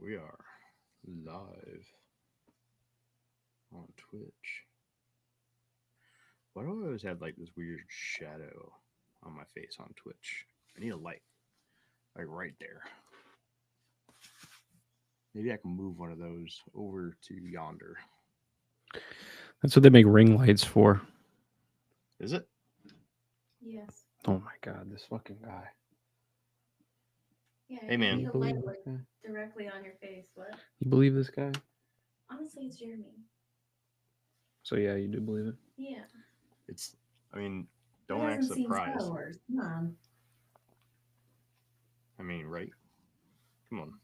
We are live on Twitch. Why do I always have like this weird shadow on my face on Twitch? I need a light, like right there. Maybe I can move one of those over to yonder. That's what they make ring lights for. Is it? Yes. Oh my god, this fucking guy. Yeah, Hey, you man. need You a light believe like this guy? directly on your face. What? You believe this guy? Honestly, it's Jeremy. So yeah, you do believe it. Yeah. It's. I mean, Who don't act hasn't seen Star surprised. Wars? Come on. I mean, right? Come on,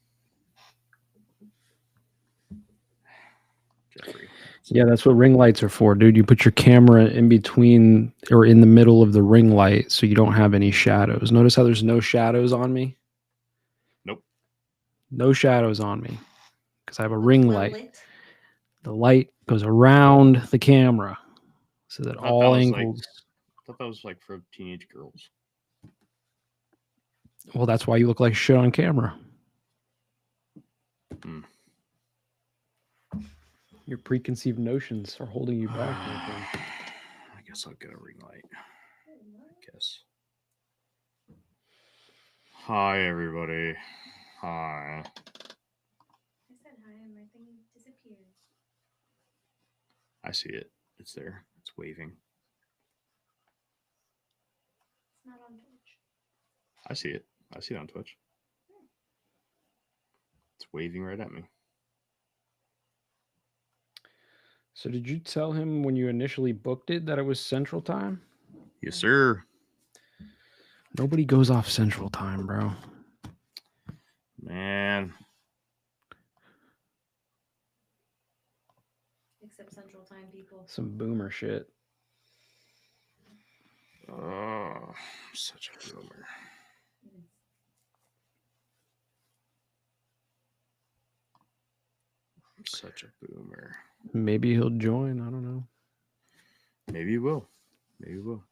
Jeffrey. Yeah, that's what ring lights are for, dude. You put your camera in between or in the middle of the ring light so you don't have any shadows. Notice how there's no shadows on me? Nope. No shadows on me because I have a Looks ring well light. lit. The light goes around the camera so that I thought all that was like- angles. I thought that was like for teenage girls. Well, that's why you look like shit on camera. Hmm. Your preconceived notions are holding you back, my friend. I guess I'll get a ring light. I guess. Hi, everybody. Hi. I said hi and my thing disappeared. I see it. It's there. It's waving. It's not on Twitch. I see it. I see it on Twitch. It's waving right at me. So did you tell him when you initially booked it that it was Central Time? Yes, sir. Nobody goes off Central Time, bro. Man. Except Central Time people. Some boomer shit. Oh, such a boomer. I'm such a boomer. Maybe he'll join. I don't know. Maybe you will. Maybe you will.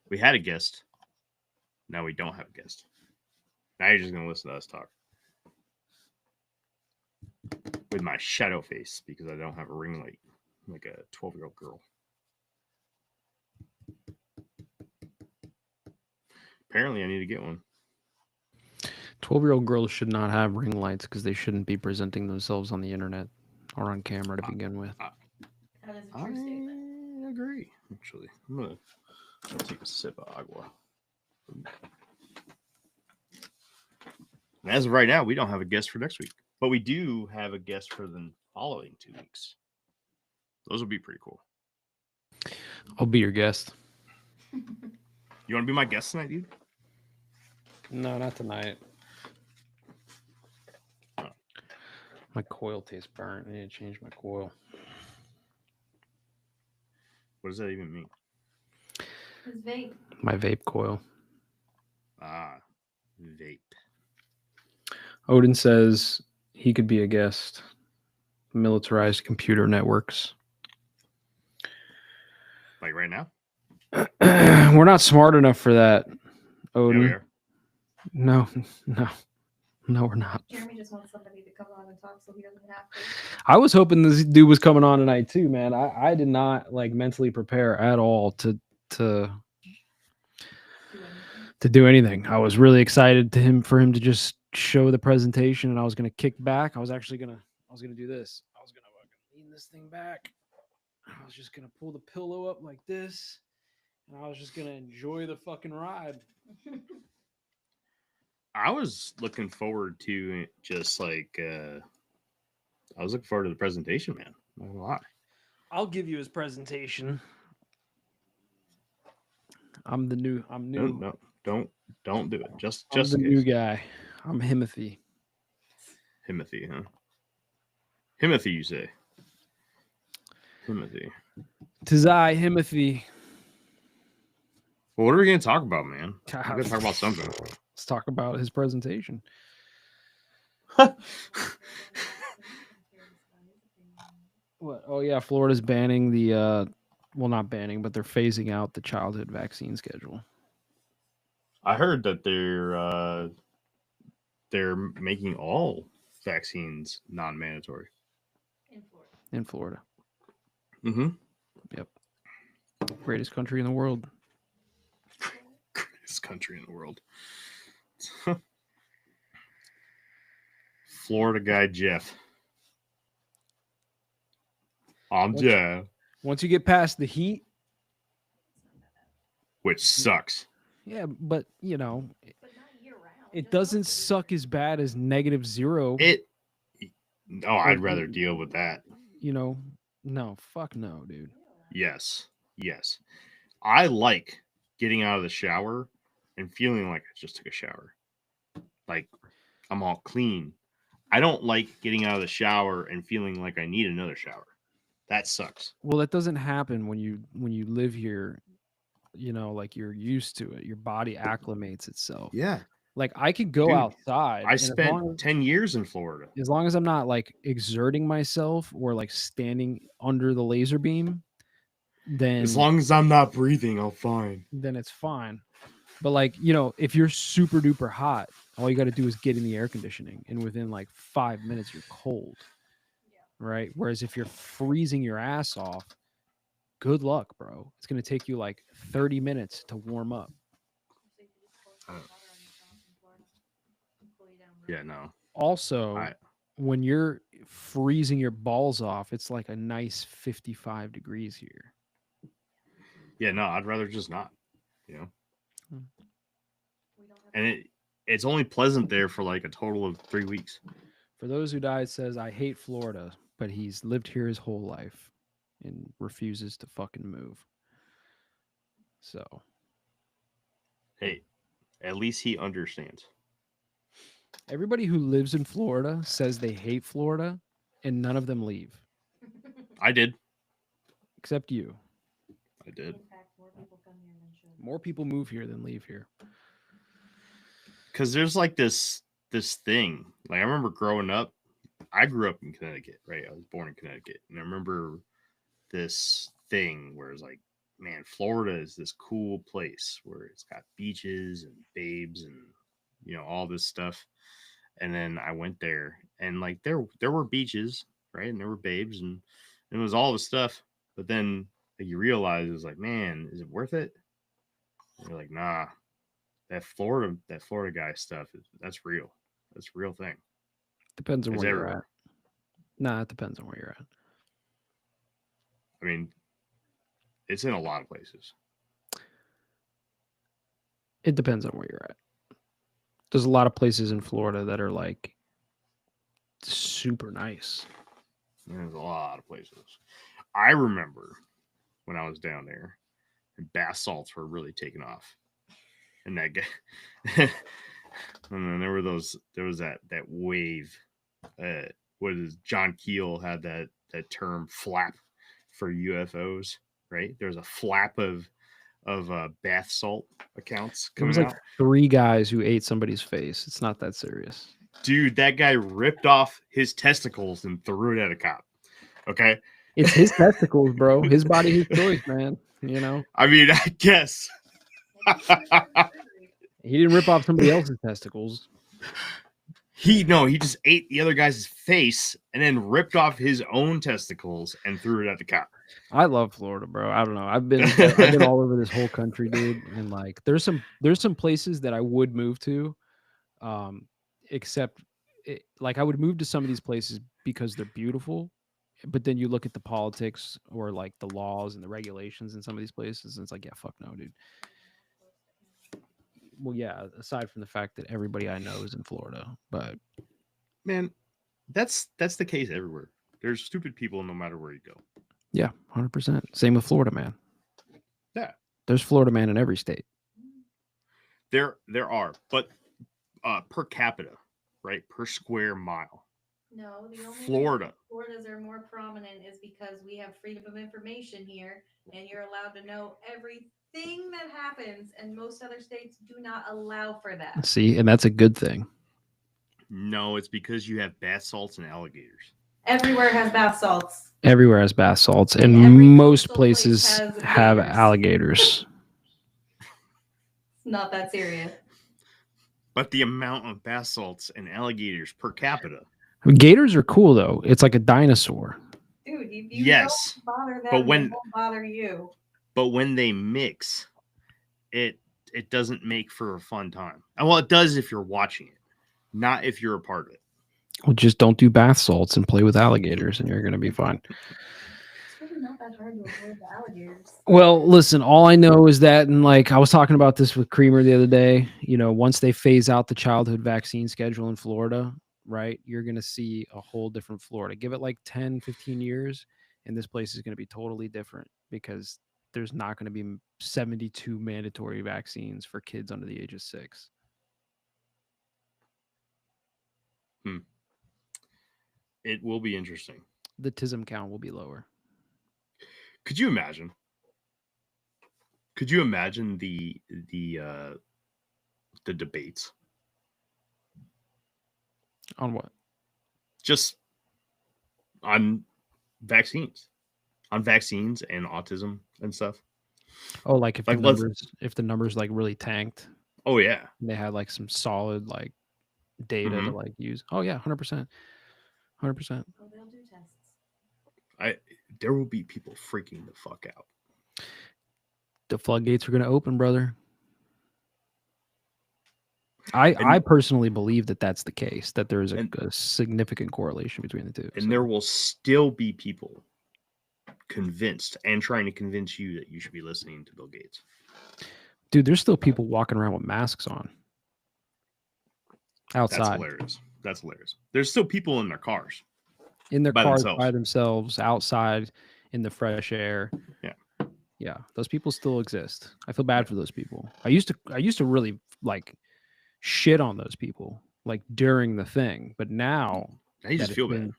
We had a guest. Now we don't have a guest. Now you're just going to listen to us talk. With my shadow face because I don't have a ring light like a 12-year-old girl. Apparently, I need to get one. 12-year-old girls should not have ring lights because they shouldn't be presenting themselves on the internet or on camera to begin with. That is a true statement. I agree, actually. I'm going to take a sip of agua. And as of right now, we don't have a guest for next week. But we do have a guest for the following 2 weeks. Those will be pretty cool. I'll be your guest. You want to be my guest tonight, dude? No, not tonight. Oh. My coil tastes burnt. I need to change my coil. What does that even mean? His vape. My vape coil. Ah, vape. Odin says he could be a guest. Militarized computer networks. Like right now? We're not smart enough for that, Yeah, Odin. we are. No, we're not. Jeremy just wants somebody to come on and talk so he doesn't have to. I was hoping this dude was coming on tonight too, man. I did not like mentally prepare at all to Do do anything. I was really excited for him to just show the presentation, and I was gonna kick back. I was gonna do this. I was gonna fucking lean this thing back. I was just gonna pull the pillow up like this, and I was just gonna enjoy the fucking ride. I was looking forward to just like I was looking forward to the presentation, man. Not gonna lie. I'll give you his presentation. I'm new. No, don't do it. I'm Just the in new case. guy. I'm Himothy. Himothy, huh? Himothy, you say? Himothy. Tis I, Himothy. Well, what are we gonna talk about, man? We're gonna talk about something. Let's talk about his presentation. What? Oh yeah, Florida's banning the well, not banning, but they're phasing out the childhood vaccine schedule. I heard that they're making all vaccines non-mandatory. In Florida. In Florida. Mm-hmm. Greatest country in the world. Greatest country in the world. Florida guy Jeff. I'm What's- Jeff, Once you get past the heat, which sucks. yeah, but But not year round. it just doesn't most of the suck year. as bad as -0. No, I'd rather deal with that. No, fuck no, dude. Yes. I like getting out of the shower and feeling like I just took a shower. Like I'm all clean. I don't like getting out of the shower and feeling like I need another shower. That sucks. Well, that doesn't happen when you live here. Like you're used to it. Your body acclimates itself. Yeah. Like I could go Dude, outside. I and spent 10 years in Florida. as long as I'm not like exerting myself or like standing under the laser beam, then As long as I'm not breathing, I'm fine. then it's fine. But like, if you're super duper hot, all you got to do is get in the air conditioning and within like 5 minutes you're cold. Right? Whereas if you're freezing your ass off, good luck, bro. It's going to take you like 30 minutes to warm up. So you can just pour some Oh. water on yourself in Florida and cool you down real Yeah, quick. no. Also, when you're freezing your balls off, it's like a nice 55 degrees here. Yeah, no, I'd rather just not. We don't have And it's only pleasant there for like a total of 3 weeks. For those who died says I hate Florida, but he's lived here his whole life and refuses to fucking move. So, Hey, at least he understands. everybody who lives in Florida says they hate Florida and none of them leave I did. except you. I did. In fact, more people come here than should. More people move here than leave here. Because there's like this thing. Like I remember growing up, I grew up in Connecticut, right? I was born in Connecticut. And I remember this thing where it's like, man, Florida is this cool place where it's got beaches and babes and all this stuff. And then I went there and like there were beaches, right? And there were babes and it was all the stuff. But then like, you realize it was like, man, is it worth it? And you're like, nah. That Florida guy stuff that's real. That's a real thing. Depends on It's where you're everywhere. at. Nah, it depends on where you're at. I mean, it's in a lot of places. It depends on where you're at. There's a lot of places in Florida that are like super nice. There's a lot of places. I remember when I was down there, and bath salts were really taking off, and that guy, and then there was that wave. What is John Keel had that term flap for UFOs, right? There's a flap of bath salt accounts There was coming like out. 3 guys who ate somebody's face. It's not that serious. Dude, that guy ripped off his testicles and threw it at a cop. Okay. It's his testicles, bro. His body, his choice, man. I mean, I guess. He didn't rip off somebody else's testicles. He just ate the other guy's face and then ripped off his own testicles and threw it at the cop. I love Florida, bro. I don't know. I've been all over this whole country, dude. And like, there's some places that I would move to, except like I would move to some of these places because they're beautiful. But then you look at the politics or like the laws and the regulations in some of these places, and it's like, yeah, fuck no, dude. Well, yeah, aside from the fact that everybody I know is in Florida, but Man, that's the case everywhere. There's stupid people no matter where you go. yeah, 100%. Same with Florida, man. Yeah. There's Florida man in every state. There are, but per capita, right? Per square mile. No, the only Florida. reason Floridas are more prominent is because we have freedom of information here, and you're allowed to know everything that happens, and most other states do not allow for that. See, and that's a good thing. No, it's because you have bath salts and alligators. Everywhere has bath salts. Everywhere has bath salts, and Every most coastal place places has have gators. alligators. It's not that serious. But the amount of bath salts and alligators per capita Gators are cool though. It's like a dinosaur. Dude, if you Yes, don't bother them, but when- they won't bother you. but when they mix, it doesn't make for a fun time. And well, it does if you're watching it, not if you're a part of it. Well, just don't do bath salts and play with alligators, and you're gonna be fine. It's really not that hard to avoid the alligators. Well, listen, all I know is that, and like I was talking about this with Creamer the other day, you know, once they phase out the childhood vaccine schedule in Florida, right, you're going to see a whole different Florida. Give it like 10, 15 years, and this place is going to be totally different because there's not going to be 72 mandatory vaccines for kids under the age of 6. It will be interesting. The TISM count will be lower. Could you imagine? Could you imagine the debates? On what? Just on vaccines. On vaccines and autism and stuff. Oh, like if Like, the numbers like really tanked, Oh yeah. and they had like some solid like data to like use. Oh yeah, 100%. 100%. Oh, they'll do tests. There will be people freaking the fuck out. The floodgates are going to open, brother. I personally believe that that's the case, that there is a significant correlation between the two. And there will still be people convinced and trying to convince you that you should be listening to Bill Gates. Dude, there's still people walking around with masks on outside. That's hilarious. That's hilarious. There's still people in their cars. In their by cars themselves. by themselves, outside in the fresh air. Yeah. Yeah, those people still exist. I feel bad for those people. I used to really like shit on those people like during the thing, but now I just feel bad.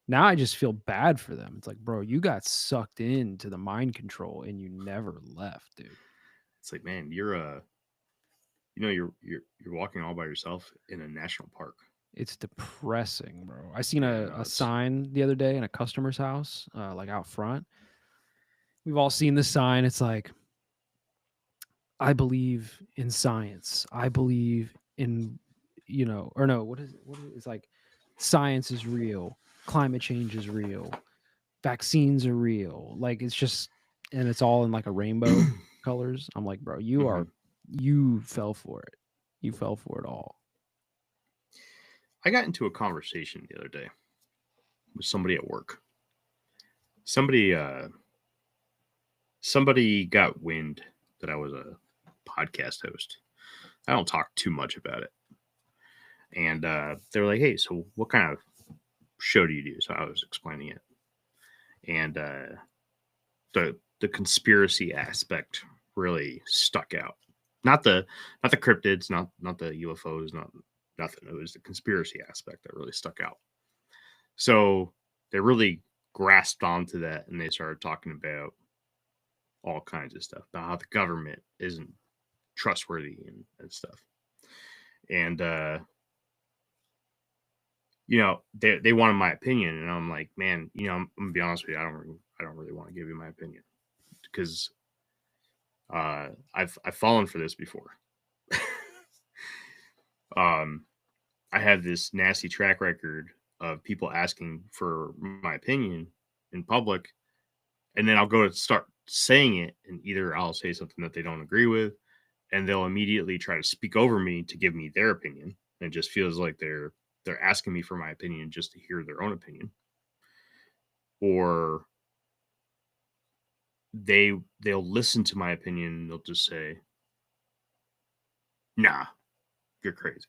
Now I just feel bad for them. It's like, bro, you got sucked into the mind control and you never left, dude. It's like, man, you're you're walking all by yourself in a national park. It's depressing, bro. I seen a sign the other day in a customer's house, like out front. We've all seen this sign. It's like, I believe in science. I believe in, or no, what is it? It's like, science is real. Climate change is real. Vaccines are real. Like, it's just, and it's all in like a rainbow colors. I'm like, bro, you fell for it. You fell for it all. I got into a conversation the other day with somebody at work. Somebody got wind that I was a podcast host. I don't talk too much about it. And they were like, hey, so what kind of show do you do? So I was explaining it. And the conspiracy aspect really stuck out. Not the cryptids, not the UFOs, nothing. It was the conspiracy aspect that really stuck out. So they really grasped onto that, and they started talking about all kinds of stuff, about how the government isn't trustworthy and stuff. And they wanted my opinion, and I'm like, man, I'm gonna be honest with you, I don't really want to give you my opinion, because I've fallen for this before. I have this nasty track record of people asking for my opinion in public, and then I'll go to start saying it, and either I'll say something that they don't agree with, and they'll immediately try to speak over me to give me their opinion. And it just feels like they're asking me for my opinion just to hear their own opinion. Or they'll listen to my opinion and they'll just say, nah, you're crazy.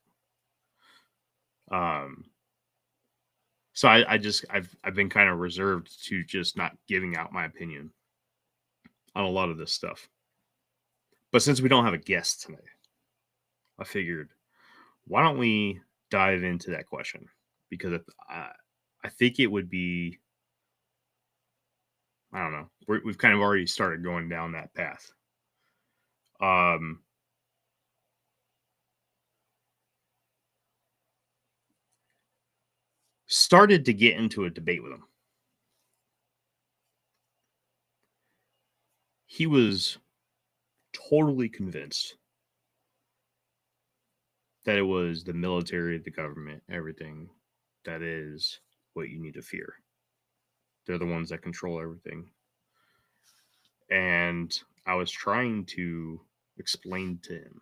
So I've been kind of reserved to just not giving out my opinion on a lot of this stuff. But since we don't have a guest tonight, I figured, why don't we dive into that question? Because I think it would be, I don't know, we've kind of already started going down that path. Started to get into a debate with him. He was totally convinced that it was the military, the government, everything that is what you need to fear. They're the ones that control everything. And I was trying to explain to him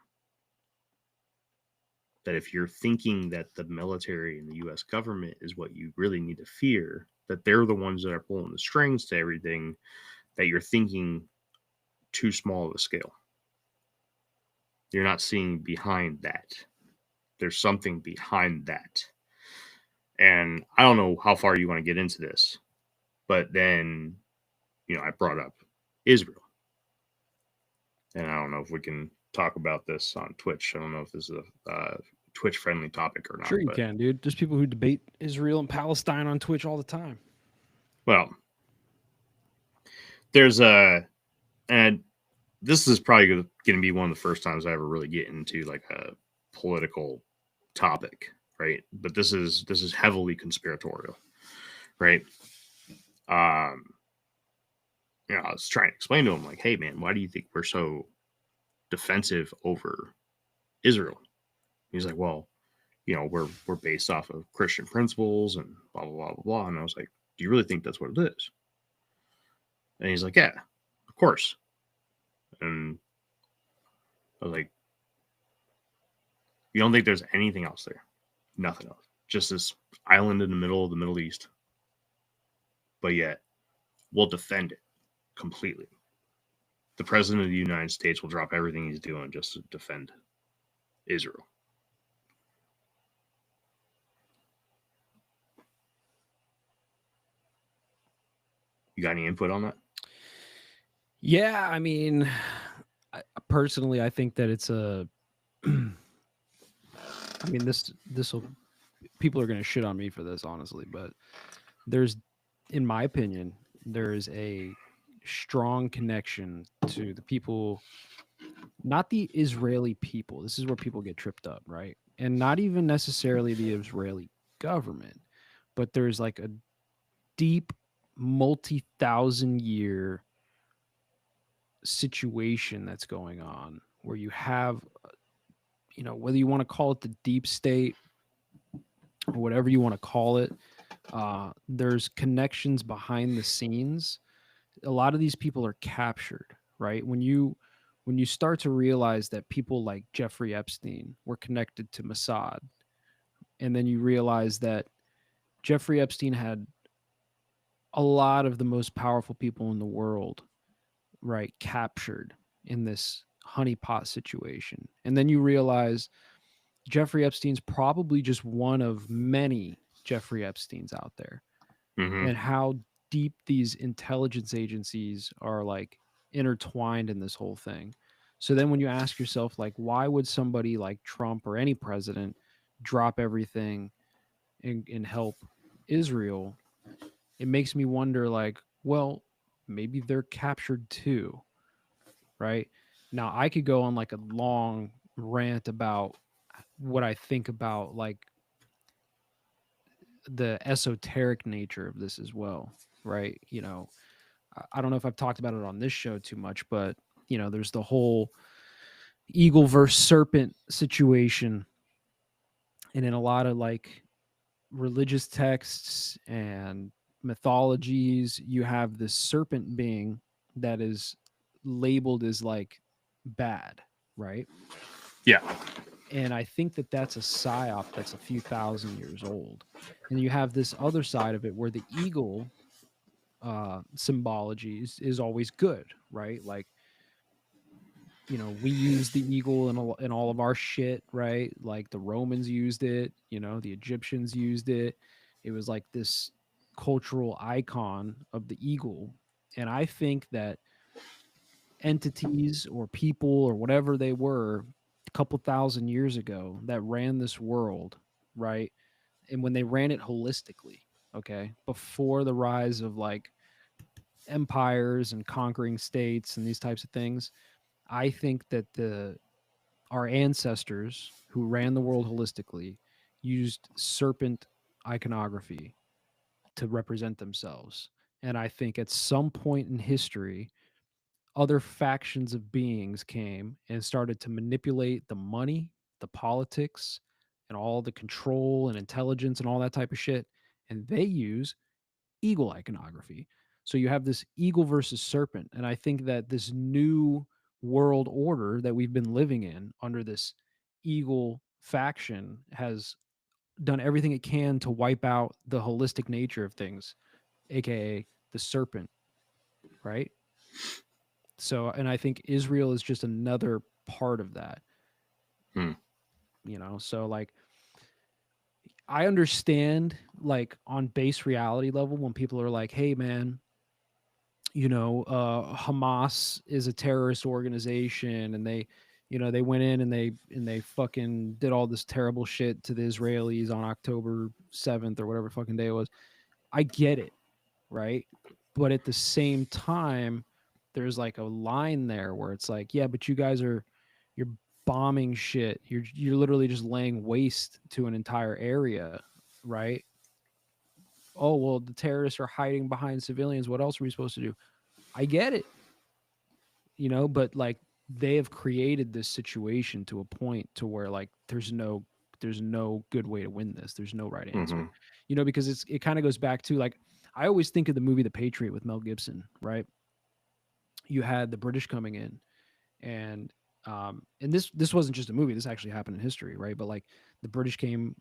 that if you're thinking that the military and the US government is what you really need to fear, that they're the ones that are pulling the strings to everything, that you're thinking too small of a scale. You're not seeing behind that. There's something behind that. And I don't know how far you want to get into this, but then, I brought up Israel. And I don't know if we can talk about this on Twitch. I don't know if this is a Twitch friendly topic or not. Sure you can, dude. There's people who debate Israel and Palestine on Twitch all the time. Well, there's and this is probably going to be one of the first times I ever really get into like a political topic, right? But this is heavily conspiratorial, right? I was trying to explain to him, like, hey man, why do you think we're so defensive over Israel? He's like, well, we're based off of Christian principles and blah blah blah blah blah. And I was like, do you really think that's what it is? And he's like, yeah, of course. And I was like, you don't think there's anything else there? Nothing else. Just this island in the middle of the Middle East. But yet, we'll defend it completely. The president of the United States will drop everything he's doing just to defend Israel. You got any input on that? Yeah, I mean, personally, I think that it's a. I mean, this will. People are going to shit on me for this, honestly, but there's, in my opinion, there is a strong connection to the people, not the Israeli people. This is where people get tripped up, right? And not even necessarily the Israeli government, but there's like a deep, multi-thousand-year situation that's going on where you have, whether you want to call it the deep state or whatever you want to call it, there's connections behind the scenes. A lot of these people are captured, right? When you start to realize that people like Jeffrey Epstein were connected to Mossad, and then you realize that Jeffrey Epstein had a lot of the most powerful people in the world, right, captured in this honeypot situation. And then you realize Jeffrey Epstein's probably just one of many Jeffrey Epsteins out there. Mm-hmm. And how deep these intelligence agencies are like intertwined in this whole thing. So then when you ask yourself, like, why would somebody like Trump or any president drop everything and help Israel? It makes me wonder, like, well, maybe they're captured too, right? Now, I could go on like a long rant about what I think about like the esoteric nature of this as well, right? I don't know if I've talked about it on this show too much, but there's the whole eagle versus serpent situation, and in a lot of like religious texts and mythologies, you have this serpent being that is labeled as like bad, right? Yeah. And I think that that's a psyop that's a few thousand years old. And you have this other side of it where the eagle symbology is always good, right? Like, we use the eagle in all of our shit, right? Like the Romans used it, the Egyptians used it. It was like this cultural icon of the eagle. And I think that entities or people or whatever they were a couple thousand years ago that ran this world, right? And when they ran it holistically, okay, before the rise of like empires and conquering states and these types of things, I think that our ancestors who ran the world holistically used serpent iconography to represent themselves. And I think at some point in history, other factions of beings came and started to manipulate the money, the politics, and all the control and intelligence and all that type of shit. And they use eagle iconography. So you have this eagle versus serpent. And I think that this new world order that we've been living in under this eagle faction has done everything it can to wipe out the holistic nature of things, aka the serpent, right? So, and I think Israel is just another part of that. Hmm. You know, so like I understand like on base reality level when people are like, "Hey man, you know, Hamas is a terrorist organization and they went in and they fucking did all this terrible shit to the Israelis on October 7th or whatever fucking day it was." I get it, right? But at the same time, there's like a line there where it's like, yeah, but you're bombing shit. You're literally just laying waste to an entire area, right? Oh, well, the terrorists are hiding behind civilians. What else are we supposed to do? I get it, but like they have created this situation to a point to where like there's no good way to win this. There's no right answer. Mm-hmm. Because it kind of goes back to like I always think of the movie The Patriot with Mel Gibson, right? You had the British coming in and this wasn't just a movie, this actually happened in history, right? But like the British came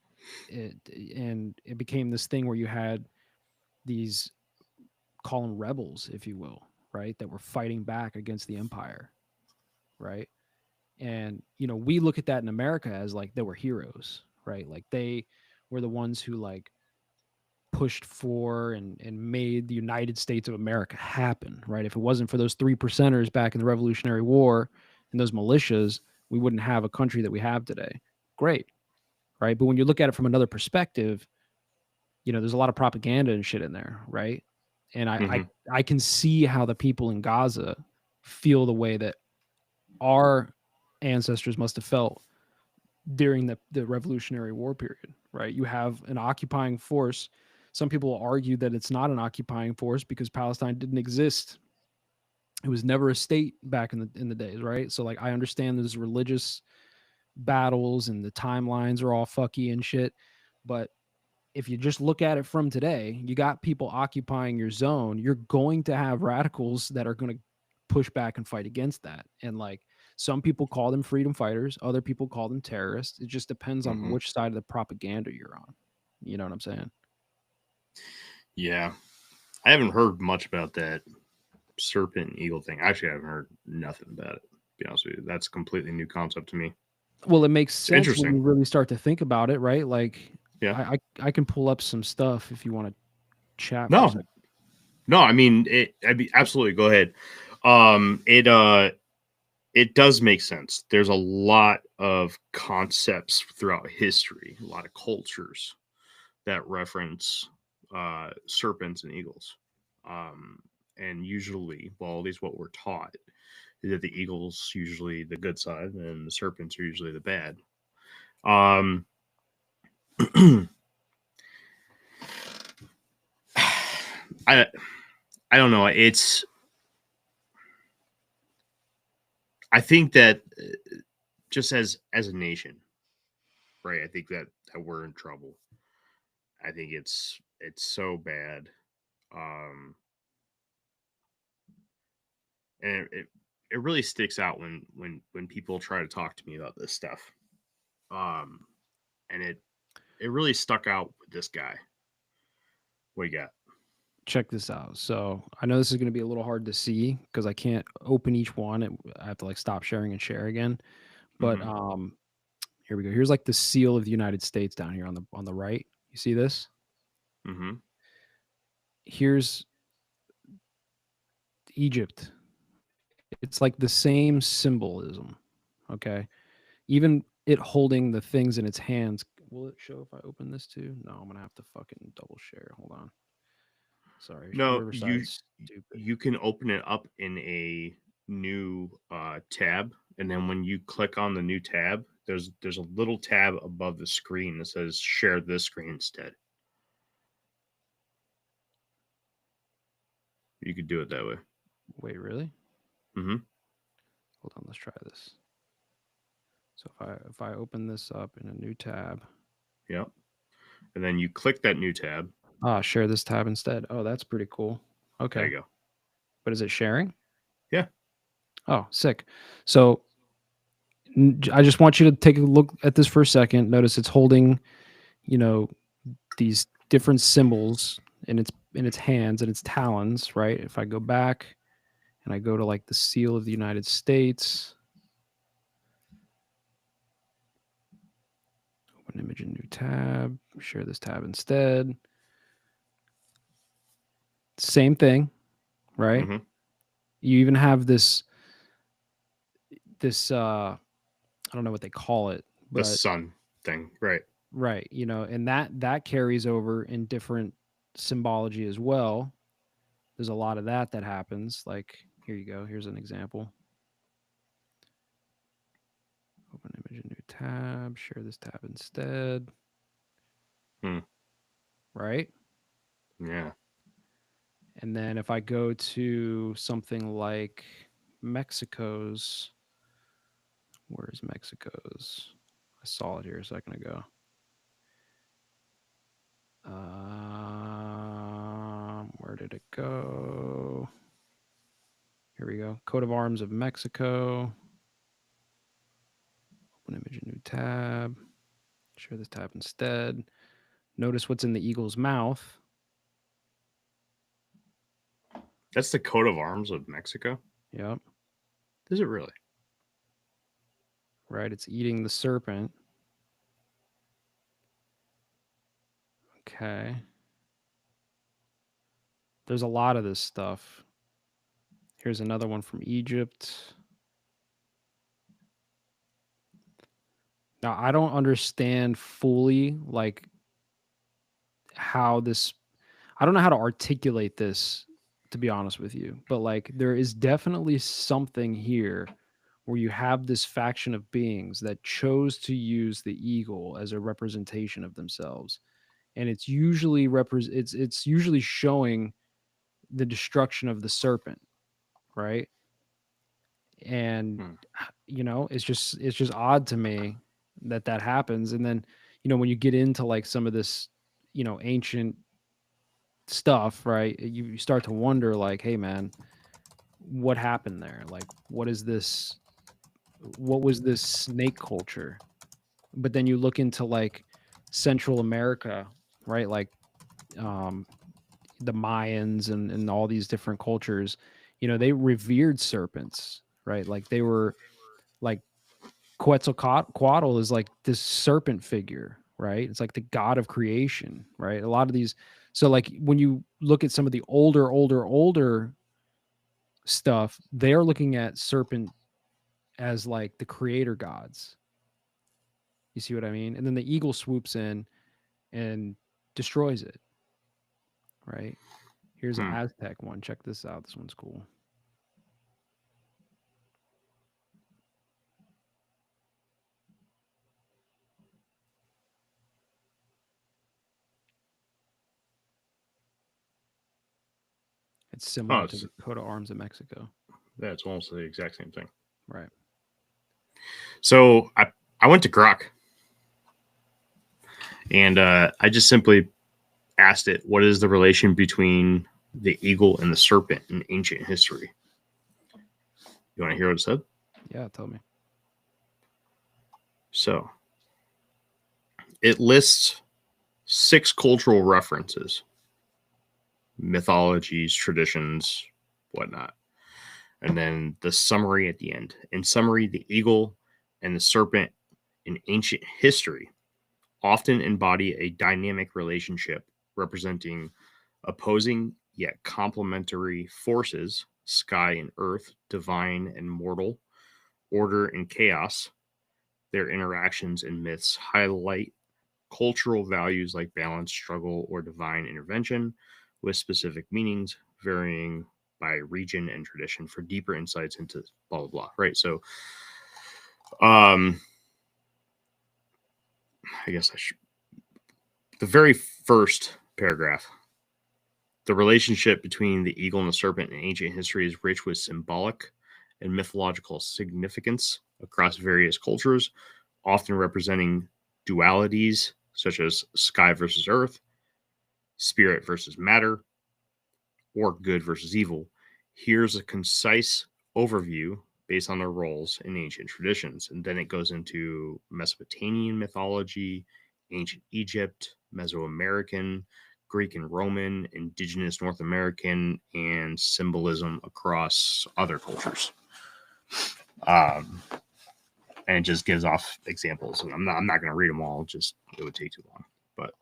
and it became this thing where you had these, call them rebels, if you will, right? That were fighting back against the empire, right? And we look at that in America as like they were heroes, right? Like they were the ones who like pushed for and made the United States of America happen, right? If it wasn't for those 3%ers back in the Revolutionary War and those militias, we wouldn't have a country that we have today. Great, right? But when you look at it from another perspective, there's a lot of propaganda and shit in there, right? And I Mm-hmm. I can see how the people in Gaza feel the way that our ancestors must have felt during the Revolutionary War period, right? You have an occupying force. Some people will argue that it's not an occupying force because Palestine didn't exist. It was never a state back in the days, right? So like I understand there's religious battles and the timelines are all fucky and shit, but if you just look at it from today, you got people occupying your zone, you're going to have radicals that are going to push back and fight against that. And like some people call them freedom fighters, other people call them terrorists. It just depends on Mm-hmm. which side of the propaganda you're on. You know what I'm saying? Yeah, I haven't heard much about that serpent and eagle thing. Actually, I haven't heard nothing about it. To be honest with you, that's a completely new concept to me. Well, it makes It's sense when interesting. you really start to think about it, right? Like Yeah. I can pull up some stuff if you want to chat for a No, second. no. I mean, I'd be absolutely go ahead. It does make sense. There's a lot of concepts throughout history, a lot of cultures that reference serpents and eagles. And usually, well, at least what we're taught is that the eagle's usually the good side and the serpents are usually the bad. Um, I I don't know. I think that just as a nation, right? I think that we're in trouble. I think it's so bad. Um, and it really sticks out when people try to talk to me about this stuff. Um, and it really stuck out with this guy. What you got? Check this out. So I know this is going to be a little hard to see because I can't open each one. I have to like stop sharing and share again. But Mm-hmm. here we go. Here's like the seal of the United States down here on the right. You see this? Mm-hmm. Here's Egypt. It's like the same symbolism. Okay. Even it holding the things in its hands. Will it show if I open this too? No, I'm gonna have to fucking double share. Hold on. Sorry. No, Riverside's stupid. you can open it up in a new tab, and then when you click on the new tab, there's a little tab above the screen that says "Share this screen instead." You could do it that way. Wait, really? Mm-hmm. Hold on, let's try this. So if I open this up in a new tab, Yep. And then you click that new tab. share this tab instead. Oh, that's pretty cool. There Okay. you go. But is it sharing? Yeah. Oh, sick. So I just want you to take a look at this for a second. Notice it's holding, these different symbols in its hands and its talons, right? If I go back and I go to like the seal of the United States, open image in new tab, share this tab instead. Same thing, right? Mhm. You even have this I don't know what they call it, The but sun thing, right? right, and that carries over in different symbology as well. There's a lot of that happens. Like, here you go. Here's an example. Open image in new tab, share this tab instead. Right? Yeah. And then if I go to something like Mexico's, where's Mexico's? I saw it here a second ago. Where did it go? Here we go. Coat of Arms of Mexico. Open image in new tab. Share this tab instead. Notice what's in the eagle's mouth. That's the coat of arms of Mexico. Yep. Is it really? Right. It's eating the serpent. Okay. There's a lot of this stuff. Here's another one from Egypt. Now, I don't understand fully like how this, I don't know how to articulate this, to be honest with you, but like there is definitely something here where you have this faction of beings that chose to use the eagle as a representation of themselves. And it's usually it's usually showing the destruction of the serpent, right? And it's just odd to me that happens. And then when you get into like some of this ancient stuff, right, you start to wonder like, hey man, what happened there? Like, what was this snake culture? But then you look into like Central America, right, like the Mayans and all these different cultures, they revered serpents, right? Like they were like Quetzalcoatl is like this serpent figure, right? It's like the god of creation, right? A lot of these. So like when you look at some of the older stuff, they're looking at serpent as like the creator gods. You see what I mean? And then the eagle swoops in and destroys it, right? Here's an Aztec one. Check this out. This one's cool. It's similar to the coat of arms of Mexico. Yeah, it's almost the exact same thing. Right. So I went to Grok, and I just simply asked it, what is the relation between the eagle and the serpent in ancient history? You want to hear what it said? Yeah, tell me. So it lists 6 cultural references, mythologies, traditions, whatnot. And then the summary at the end. In summary, the eagle and the serpent in ancient history often embody a dynamic relationship representing opposing yet complementary forces, sky and earth, divine and mortal, order and chaos. Their interactions in myths highlight cultural values like balance, struggle, or divine intervention, with specific meanings varying by region and tradition. For deeper insights into blah blah blah. Right. So, I guess I should. The very first paragraph. The relationship between the eagle and the serpent in ancient history is rich with symbolic and mythological significance, across various cultures, often representing dualities such as sky versus earth, spirit versus matter, or good versus evil. Here's a concise overview based on their roles in ancient traditions. And then it goes into Mesopotamian mythology, ancient Egypt, Mesoamerican, Greek and Roman, indigenous North American, and symbolism across other cultures. And it just gives off examples. And I'm not going to read them all, just it would take too long. But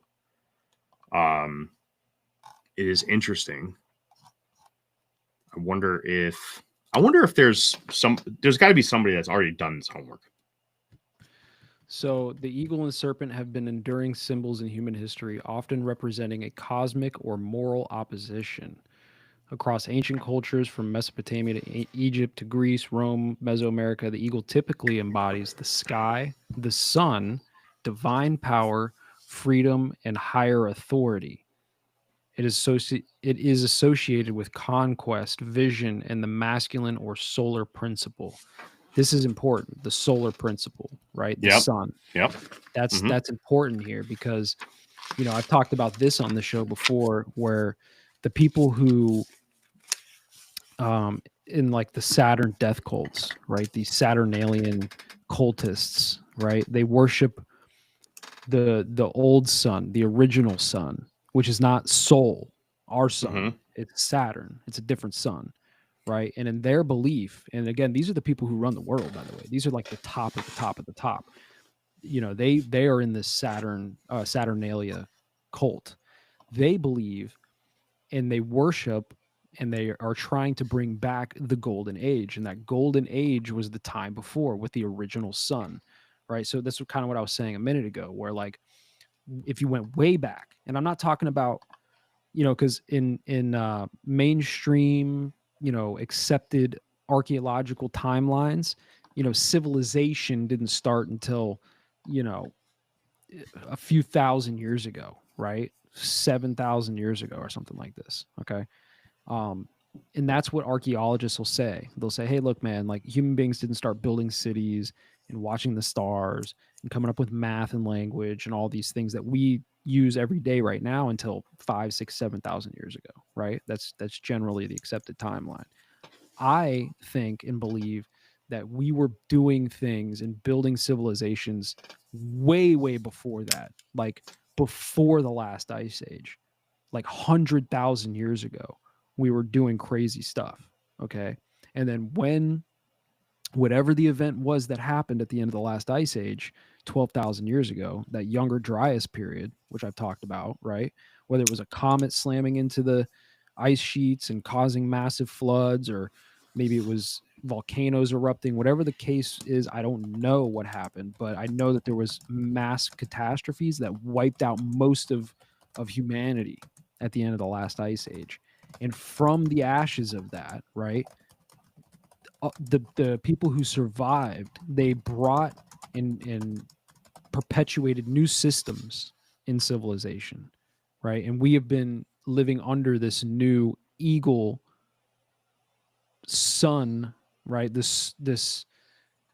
it is interesting. I wonder if there's got to be somebody that's already done this homework. So the eagle and serpent have been enduring symbols in human history, often representing a cosmic or moral opposition. Across ancient cultures from Mesopotamia to Egypt to Greece, Rome, Mesoamerica, the eagle typically embodies the sky, the sun, divine power, freedom, and higher authority. It is associated with conquest, vision, and the masculine or solar principle. This is important. The solar principle, right? The sun. Yep. That's important here because, I've talked about this on the show before, where the people who, in like the Saturn death cults, right? These Saturnalian cultists, right? They worship the old sun, the original sun, which is not Sol, our sun. It's Saturn. It's a different sun, right? And in their belief, and again, these are the people who run the world, by the way. These are like the top of the top of the top. They are in this Saturnalia cult. They believe and they worship and they are trying to bring back the golden age. And that golden age was the time before with the original sun, right? So that's kind of what I was saying a minute ago, where like if you went way back, and I'm not talking about, because in mainstream, accepted archaeological timelines, civilization didn't start until, a few thousand years ago, right? 7,000 years ago or something like this. Okay. And that's what archaeologists will say. They'll say, hey, look, man, like human beings didn't start building cities and watching the stars and coming up with math and language and all these things that we use every day right now until 5, 6, 7,000 years ago, right? That's generally the accepted timeline. I think and believe that we were doing things and building civilizations way, way before that, like before the last ice age, like 100,000 years ago. We were doing crazy stuff. Okay. And then when whatever the event was that happened at the end of the last ice age, 12,000 years ago, that Younger Dryas period, which I've talked about, right? Whether it was a comet slamming into the ice sheets and causing massive floods, or maybe it was volcanoes erupting, whatever the case is, I don't know what happened, but I know that there was mass catastrophes that wiped out most of humanity at the end of the last ice age. And from the ashes of that, right, the people who survived, they brought and perpetuated new systems in civilization, right? And we have been living under this new eagle sun, right? This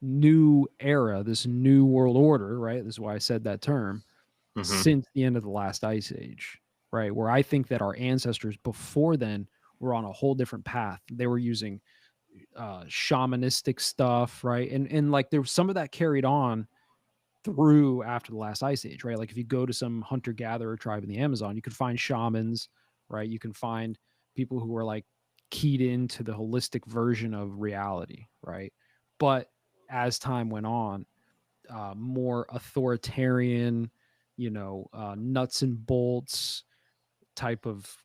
new era, this new world order, right? This is why I said that term, since the end of the last ice age, right? Where I think that our ancestors before then were on a whole different path. They were using shamanistic stuff, right? And like there was some of that carried on through after the last ice age, right? Like if you go to some hunter-gatherer tribe in the Amazon, you could find shamans, right? You can find people who are like keyed into the holistic version of reality, right? But as time went on, more authoritarian, nuts and bolts type of,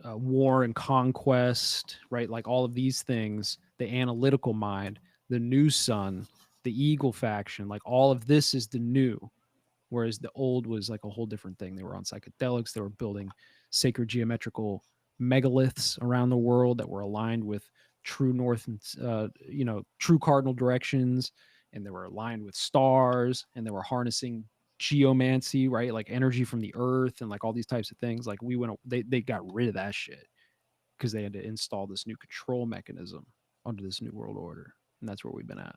war and conquest, right? Like all of these things, the analytical mind, the new sun, the eagle faction, like all of this is the new, whereas the old was like a whole different thing. They were on psychedelics. They were building sacred geometrical megaliths around the world that were aligned with true north and true cardinal directions, and they were aligned with stars, and they were harnessing geomancy, right? Like energy from the earth and like all these types of things. Like they got rid of that shit because they had to install this new control mechanism under this new world order. And that's where we've been at.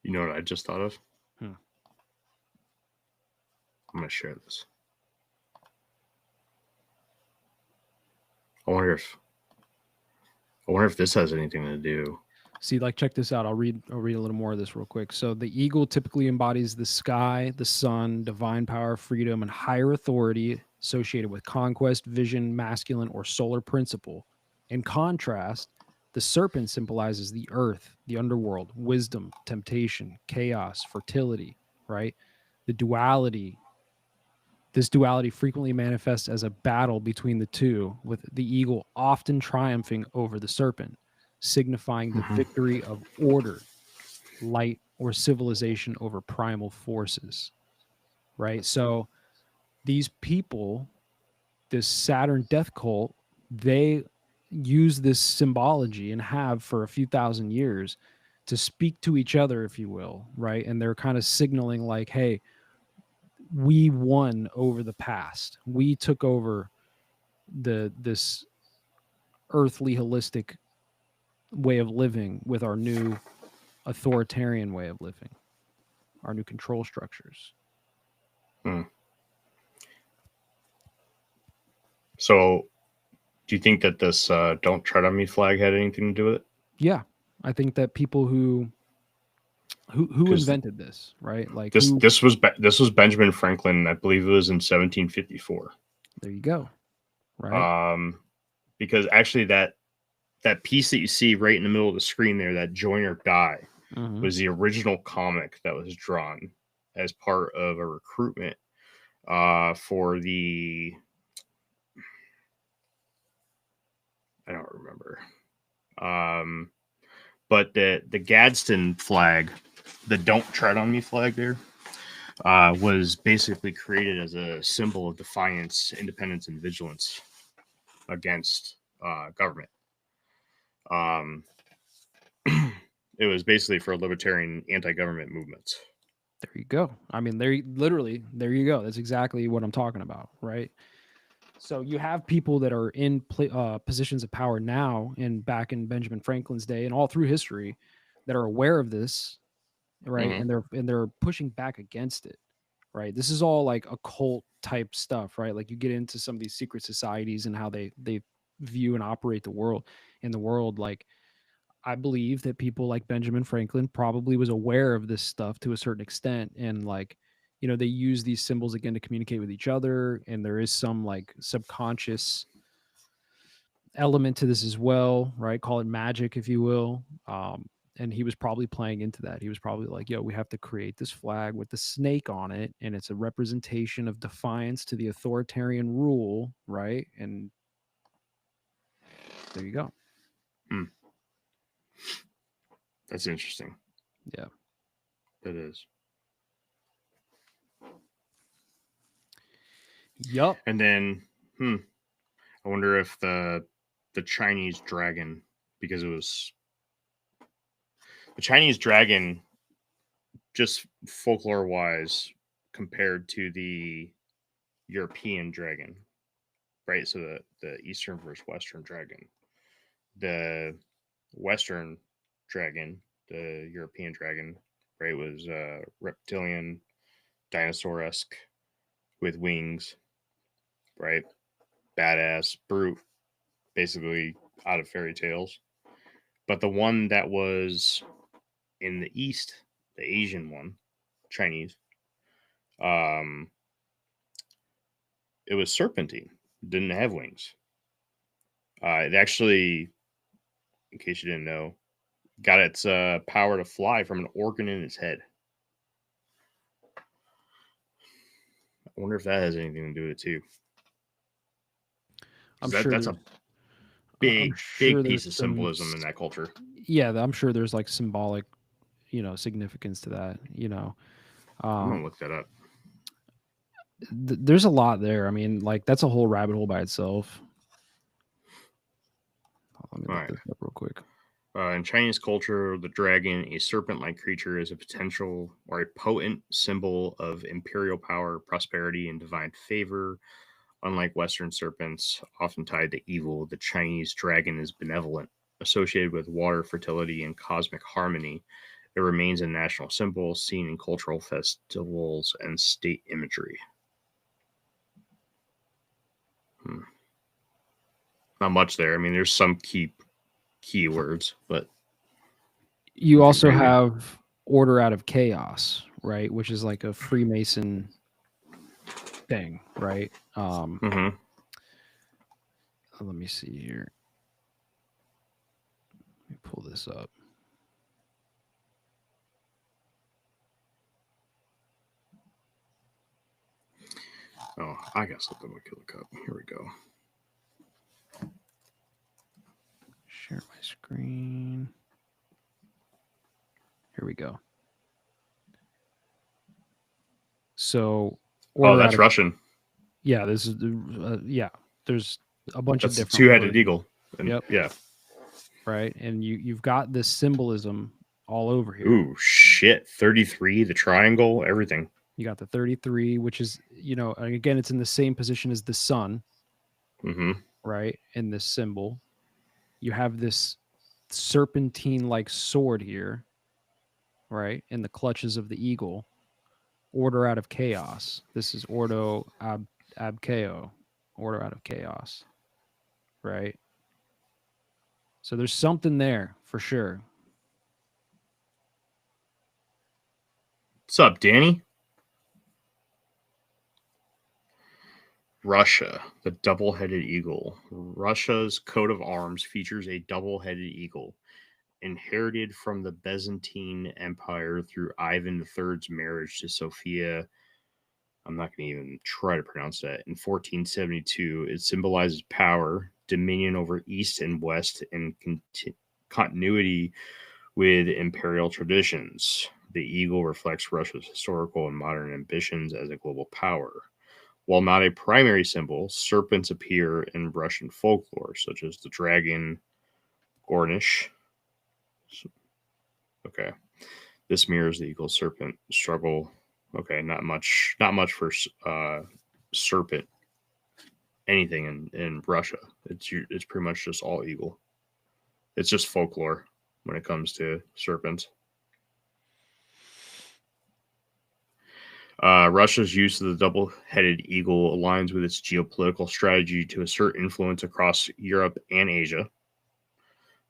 You know what I just thought of? Hmm. I'm gonna share this. I wonder if this has anything to do. See, like, check this out. I'll read a little more of this real quick. So the eagle typically embodies the sky, the sun, divine power, freedom, and higher authority associated with conquest, vision, masculine, or solar principle. In contrast, the serpent symbolizes the earth, the underworld, wisdom, temptation, chaos, fertility, right? The duality. This duality frequently manifests as a battle between the two, with the eagle often triumphing over the serpent, signifying the Mhm. victory of order, light, or civilization over primal forces. Right? So these people, this Saturn death cult, they use this symbology and have for a few thousand years to speak to each other, if you will, right? And they're kind of signaling like, hey, we won over the past. We took over this earthly holistic way of living with our new authoritarian way of living, our new control structures. So, do you think that this "Don't Tread on Me" flag had anything to do with it? Yeah, I think that people who 'Cause invented this, right? Like This who? this was this was Benjamin Franklin. I believe it was in 1754. There you go. Right. Because actually that piece that you see right in the middle of the screen there, that Join or Die, Mhm. was the original comic that was drawn as part of a recruitment for the, I don't remember, but the Gadsden flag, the "Don't Tread on Me" flag there, was basically created as a symbol of defiance, independence, and vigilance against government. It was basically for libertarian anti-government movements. There you go. I mean, there you go. That's exactly what I'm talking about, right? So you have people that are in positions of power now and back in Benjamin Franklin's day and all through history that are aware of this, right? Mhm. And they're pushing back against it, right? This is all like occult type stuff, right? Like you get into some of these secret societies and how they view and operate the world in the world. Like I believe that people like Benjamin Franklin probably was aware of this stuff to a certain extent, and like, you know, they use these symbols again to communicate with each other, and there is some like subconscious element to this as well, right? Call it magic, if you will. And he was probably playing into that. He was probably like, yo, we have to create this flag with the snake on it, and it's a representation of defiance to the authoritarian rule, right? And there you go. That's interesting. Yeah. It is. Yup. And then, I wonder if the Chinese dragon, because it was the Chinese dragon, just folklore wise, compared to the European dragon, right? So the Eastern versus Western dragon. The Western dragon, the European dragon, right, was reptilian, dinosaur esque, with wings, right? Badass, brute, basically out of fairy tales. But the one that was in the East, the Asian one, Chinese, um, it was serpentine, didn't have wings. It actually, in case you didn't know, got its power to fly from an organ in its head. I wonder if that has anything to do with it too. I'm That's sure a I'm big sure piece there's of some symbolism in that culture. yeah, I'm sure there's like symbolic, you know, significance to that, you know. I'm gonna look that up. There's a lot there. I mean, like that's a whole rabbit hole by itself. Let me All look right. this up real quick. In Chinese culture, the dragon, a serpent-like creature, is a potential or a potent symbol of imperial power, prosperity, and divine favor. Unlike Western serpents, often tied to evil, the Chinese dragon is benevolent, associated with water, fertility, and cosmic harmony. It remains a national symbol seen in cultural festivals and state imagery. Not much there. I mean, there's some keywords, but you nothing also crazy. have Order Out of Chaos, right? Which is like a Freemason thing, right? Mhm. Let me see here. Let me pull this up. Oh, I got something with Killer Cup. Here we go. Share my screen. Here we go. So, Oh, that's Russian. Yeah, this is yeah. There's a bunch That's of the different two-headed words, eagle. And, Yep. Yeah. right? And you've got this symbolism all over here. Ooh, shit. 33, the triangle, everything. You got the 33, which is, and again, it's in the same position as the sun, Mm-hmm. right? In this symbol. You have this serpentine-like sword here, right? In the clutches of the eagle. Order Out of Chaos. This is Ordo ab Chaos. Order Out of Chaos. Right? So there's something there for sure. What's up, Danny? Russia, the double-headed eagle. Russia's coat of arms features a double-headed eagle, inherited from the Byzantine Empire through Ivan III's marriage to Sophia. I'm not going to even try to pronounce that. In 1472, it symbolizes power, dominion over East and West, and continuity with imperial traditions. The eagle reflects Russia's historical and modern ambitions as a global power. While not a primary symbol, serpents appear in Russian folklore, such as the dragon Gornish. Okay. This mirrors the eagle serpent struggle. Okay, not much for serpent anything in Russia. It's pretty much just all eagle. It's just folklore when it comes to serpents. Russia's use of the double-headed eagle aligns with its geopolitical strategy to assert influence across Europe and Asia.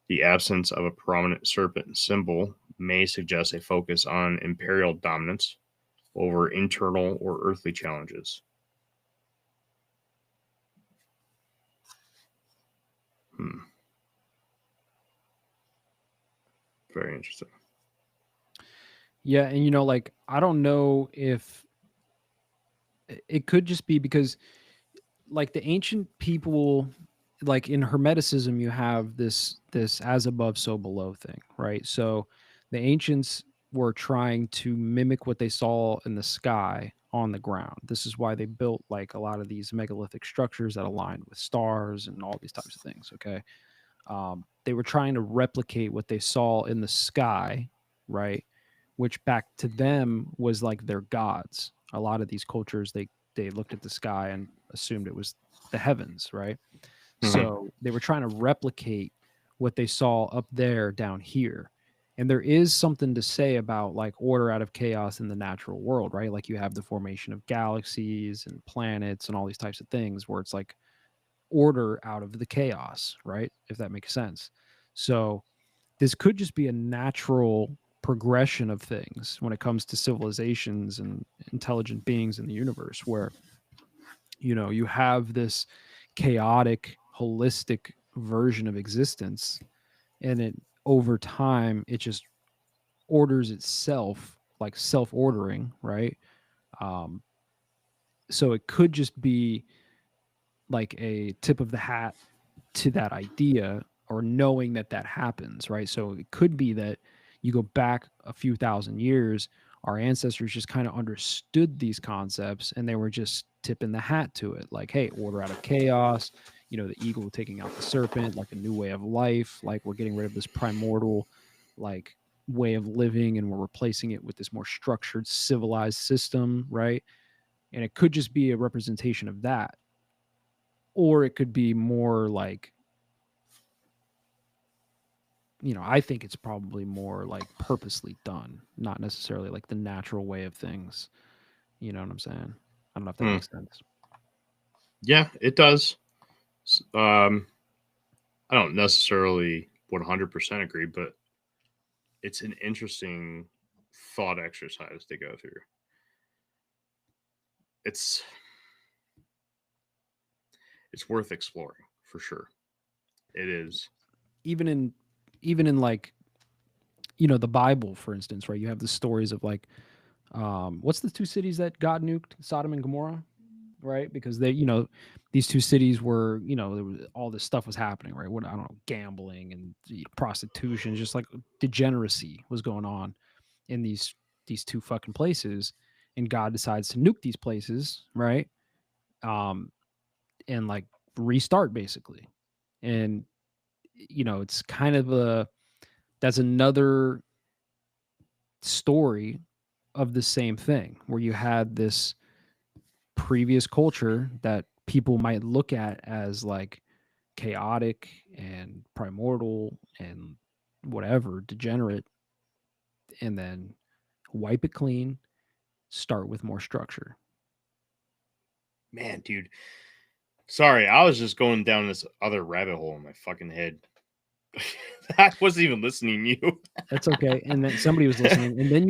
The absence of a prominent serpent symbol may suggest a focus on imperial dominance over internal or earthly challenges. Very interesting. Yeah, and like I don't know if it could just be because like the ancient people, like in Hermeticism, you have this as above so below thing, right? So the ancients were trying to mimic what they saw in the sky on the ground. This is why they built like a lot of these megalithic structures that aligned with stars and all these types of things. Okay. They were trying to replicate what they saw in the sky, right? Which back to them was like their gods. A lot of these cultures, they looked at the sky and assumed it was the heavens, right? Mhm. So they were trying to replicate what they saw up there down here. And there is something to say about like order out of chaos in the natural world, right? Like you have the formation of galaxies and planets and all these types of things where it's like order out of the chaos, right? If that makes sense. So this could just be a natural progression of things when it comes to civilizations and intelligent beings in the universe where you have this chaotic holistic version of existence, and it over time it just orders itself, like self-ordering, right? um so it could just be like a tip of the hat to that idea, or knowing that that happens, right? So it could be that you go back a few thousand years, our ancestors just kind of understood these concepts and they were just tipping the hat to it, like, hey, order out of chaos, the eagle taking out the serpent, like a new way of life, like we're getting rid of this primordial like way of living and we're replacing it with this more structured civilized system, right? And it could just be a representation of that, or it could be more like I think it's probably more like purposely done, not necessarily like the natural way of things. You know what I'm saying? I don't know if that Hmm. makes sense. Yeah, it does. I don't necessarily 100% agree, but it's an interesting thought exercise to go through. It's worth exploring for sure. It is. Even in like, the Bible, for instance, right? You have the stories of like, what's the two cities that God nuked? Sodom and Gomorrah, right? Because they, these two cities were, there was all this stuff was happening, right? What, I don't know, gambling and prostitution, just like degeneracy was going on in these two fucking places, and God decides to nuke these places, right? And like restart basically. And it's kind of that's another story of the same thing where you had this previous culture that people might look at as like chaotic and primordial and whatever, degenerate, and then wipe it clean, start with more structure. Man, dude. Sorry, I was just going down this other rabbit hole in my fucking head. I wasn't even listening to you. That's okay. And then somebody was listening. And then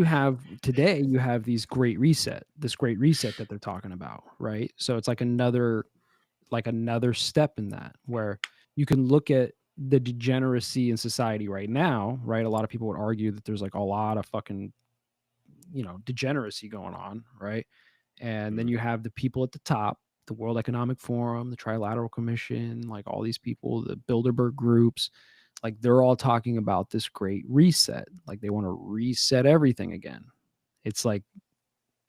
today you have this great reset that they're talking about, right? So it's like another step in that, where you can look at the degeneracy in society right now, right? A lot of people would argue that there's like a lot of fucking, degeneracy going on, right? And then you have the people at the top, the World Economic Forum, the Trilateral Commission, like all these people, the Bilderberg groups, like they're all talking about this great reset. Like they want to reset everything again. It's like,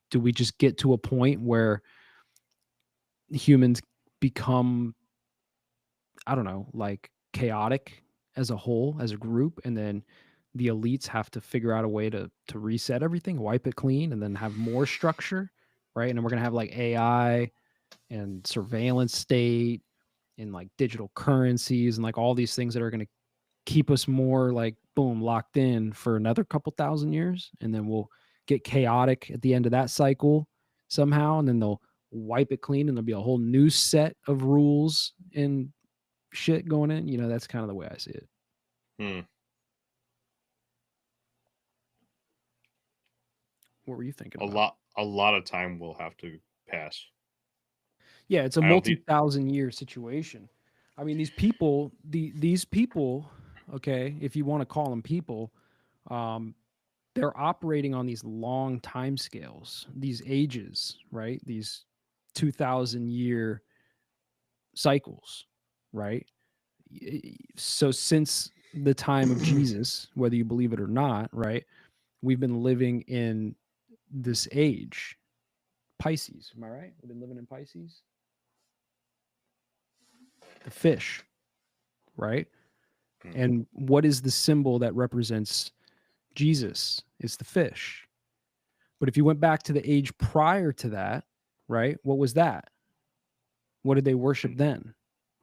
do we just get to a point where humans become, I don't know, like chaotic as a whole, as a group, and then the elites have to figure out a way to reset everything, wipe it clean, and then have more structure, right? And then we're gonna have like AI and surveillance state and like digital currencies and like all these things that are gonna keep us more like boom locked in for another couple thousand years, and then we'll get chaotic at the end of that cycle somehow, and then they'll wipe it clean and there'll be a whole new set of rules and shit going in. That's kind of the way I see it. What were you thinking about? A lot of time will have to pass. Yeah, it's a multi-thousand year situation. I mean, these people, okay, if you want to call them people, they're operating on these long time scales, these ages, right? These 2,000-year cycles, right? So since the time of Jesus, whether you believe it or not, right, we've been living in this age, Pisces. Am I right? We've been living in Pisces. The fish, right? And what is the symbol that represents Jesus? It's the fish. But if you went back to the age prior to that, right, what was that? What did they worship then?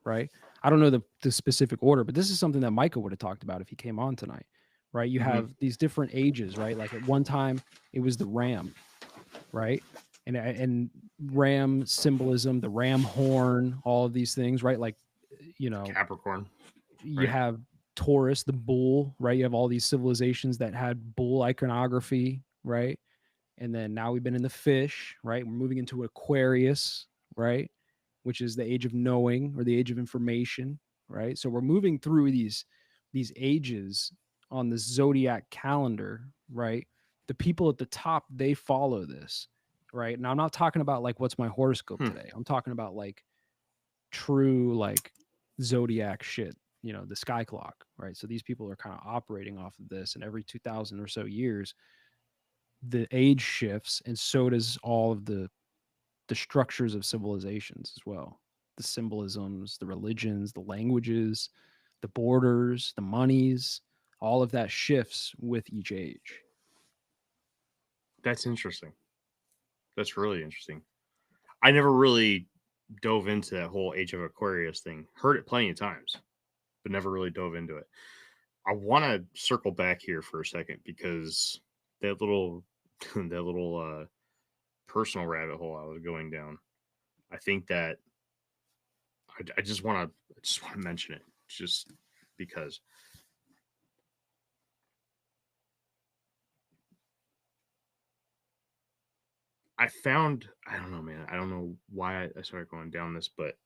Right? I don't know the specific order, but this is something that Micah would have talked about if he came on tonight. Right? You have these different ages, right? Like at one time it was the ram, right? And ram symbolism, the ram horn, all of these things, right? Like, Capricorn. You have Taurus, the bull, right? You have all these civilizations that had bull iconography, right? And then now we've been in the fish, right? We're moving into Aquarius, right? Which is the age of knowing or the age of information, right? So we're moving through these ages on the zodiac calendar, right? The people at the top, they follow this, right? Now I'm not talking about like what's my horoscope today. I'm talking about like true like zodiac shit, the sky clock, right? So these people are kind of operating off of this, and every 2,000 or so years the age shifts, and so does all of the structures of civilizations as well, the symbolisms, the religions, the languages, the borders, the monies, all of that shifts with each age. That's interesting. That's really interesting. I never really dove into that whole Age of Aquarius thing. Heard it plenty of times, but never really dove into it. I want to circle back here for a second because that little that little personal rabbit hole I was going down. I think that I just want to mention it just because. I found, I don't know, man. I don't know why I started going down this, but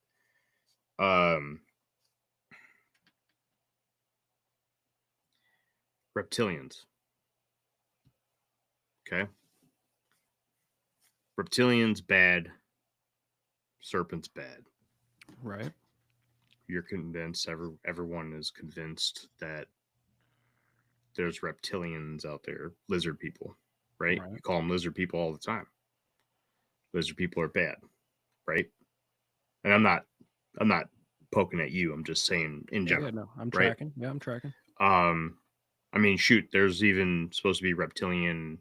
reptilians. Okay. Reptilians bad. Serpents bad. Right. You're convinced, everyone is convinced that there's reptilians out there, lizard people, right? Right. You call them lizard people all the time. Lizard people are bad, right? And I'm not poking at you. I'm just saying in Yeah, general. no, I'm right? tracking. Yeah, I'm tracking. I mean, shoot, there's even supposed to be reptilian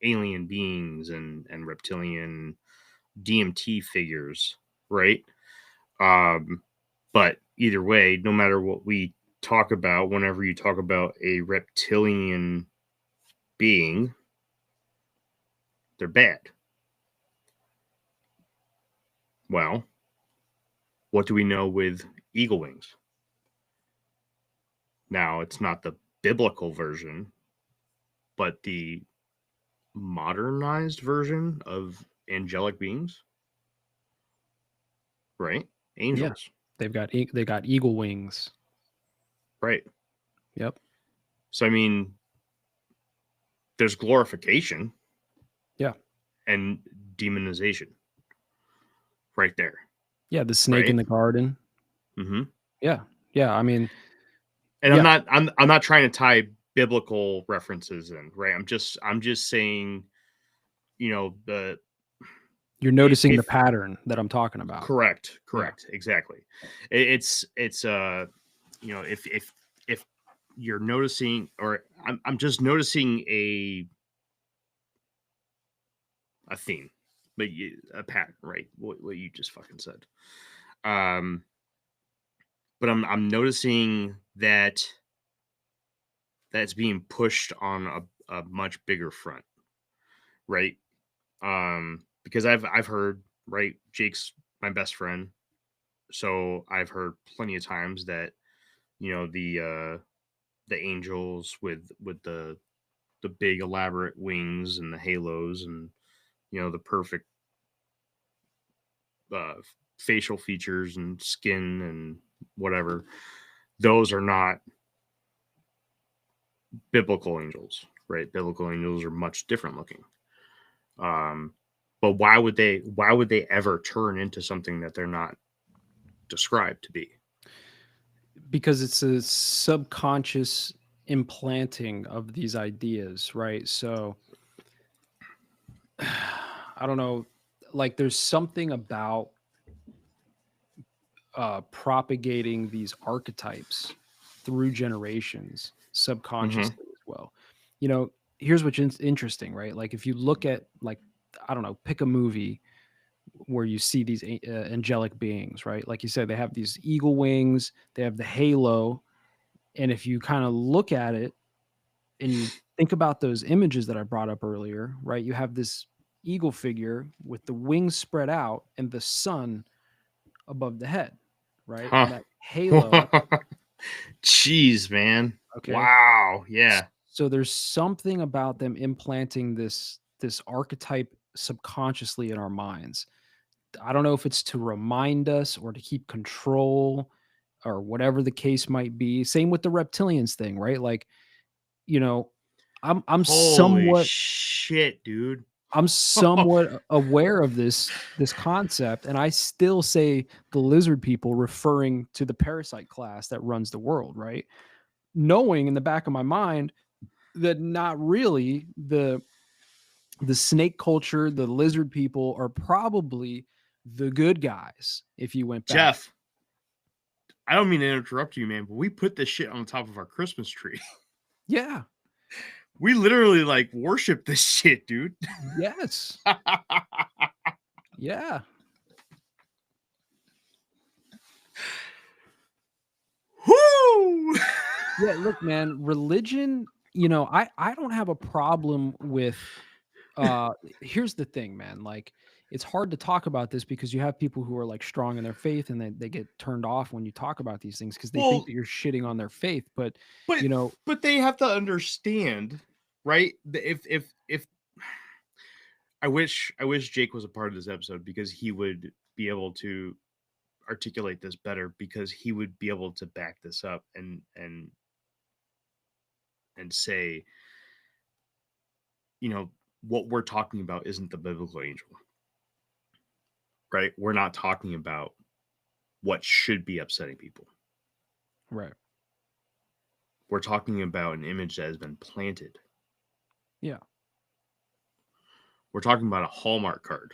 alien beings and reptilian DMT figures, right? But either way, no matter what we talk about, whenever you talk about a reptilian being, they're bad. Well, what do we know with eagle wings? Now, it's not the biblical version, but the modernized version of angelic beings, right? Angels, They've got eagle wings. right? Yep. So, I mean, there's glorification, Yeah. and demonization, right there. Yeah, the snake in the garden. Mm-hmm. Yeah. Yeah, I mean, And yeah. I'm not trying to tie biblical references in, right? I'm just saying, the You're noticing the if pattern that I'm talking about. correct, exactly. It's if you're noticing, or I'm just noticing a theme, but a pattern, right? What you just fucking said. But I'm noticing that that's being pushed on a much bigger front, right? Because I've heard, right, Jake's my best friend, so I've heard plenty of times that the angels with the big elaborate wings and the halos and the perfect facial features and skin and whatever, those are not biblical angels, right? Biblical angels are much different looking. But why would they ever turn into something that they're not described to be? Because it's a subconscious implanting of these ideas, right? So I don't know, like there's something about propagating these archetypes through generations subconsciously as well. Here's what's interesting, right? Like if you look at, like, I don't know, pick a movie where you see these angelic beings, right? Like you said, they have these eagle wings, they have the halo, and if you kind of look at it and you think about those images that I brought up earlier, right? You have this eagle figure with the wings spread out and the sun above the head, right? Huh. And that halo. Jeez, man. Okay. Wow. Yeah. So there's something about them implanting this archetype subconsciously in our minds. I don't know if it's to remind us or to keep control or whatever the case might be. Same with the reptilians thing, right? Like, I'm Holy somewhat shit, dude. I'm somewhat aware of this concept, and I still say the lizard people, referring to the parasite class that runs the world, right? Knowing in the back of my mind that not really the snake culture, the lizard people are probably the good guys. If you went back, Jeff, I don't mean to interrupt you, man, but we put this shit on the top of our Christmas tree. Yeah. We literally like worship this shit, dude. Yes. Yeah. Whoo! Yeah, look, man, religion, I don't have a problem with here's the thing, man. Like it's hard to talk about this because you have people who are like strong in their faith and they get turned off when you talk about these things because they think Well, that you're shitting on their faith. But but you know, but they have to understand, right? If I wish Jake was a part of this episode because he would be able to articulate this better because he would be able to back this up and say, what we're talking about isn't the biblical angel, right? We're not talking about what should be upsetting people. right. We're talking about an image that has been planted. Yeah. We're talking about a Hallmark card.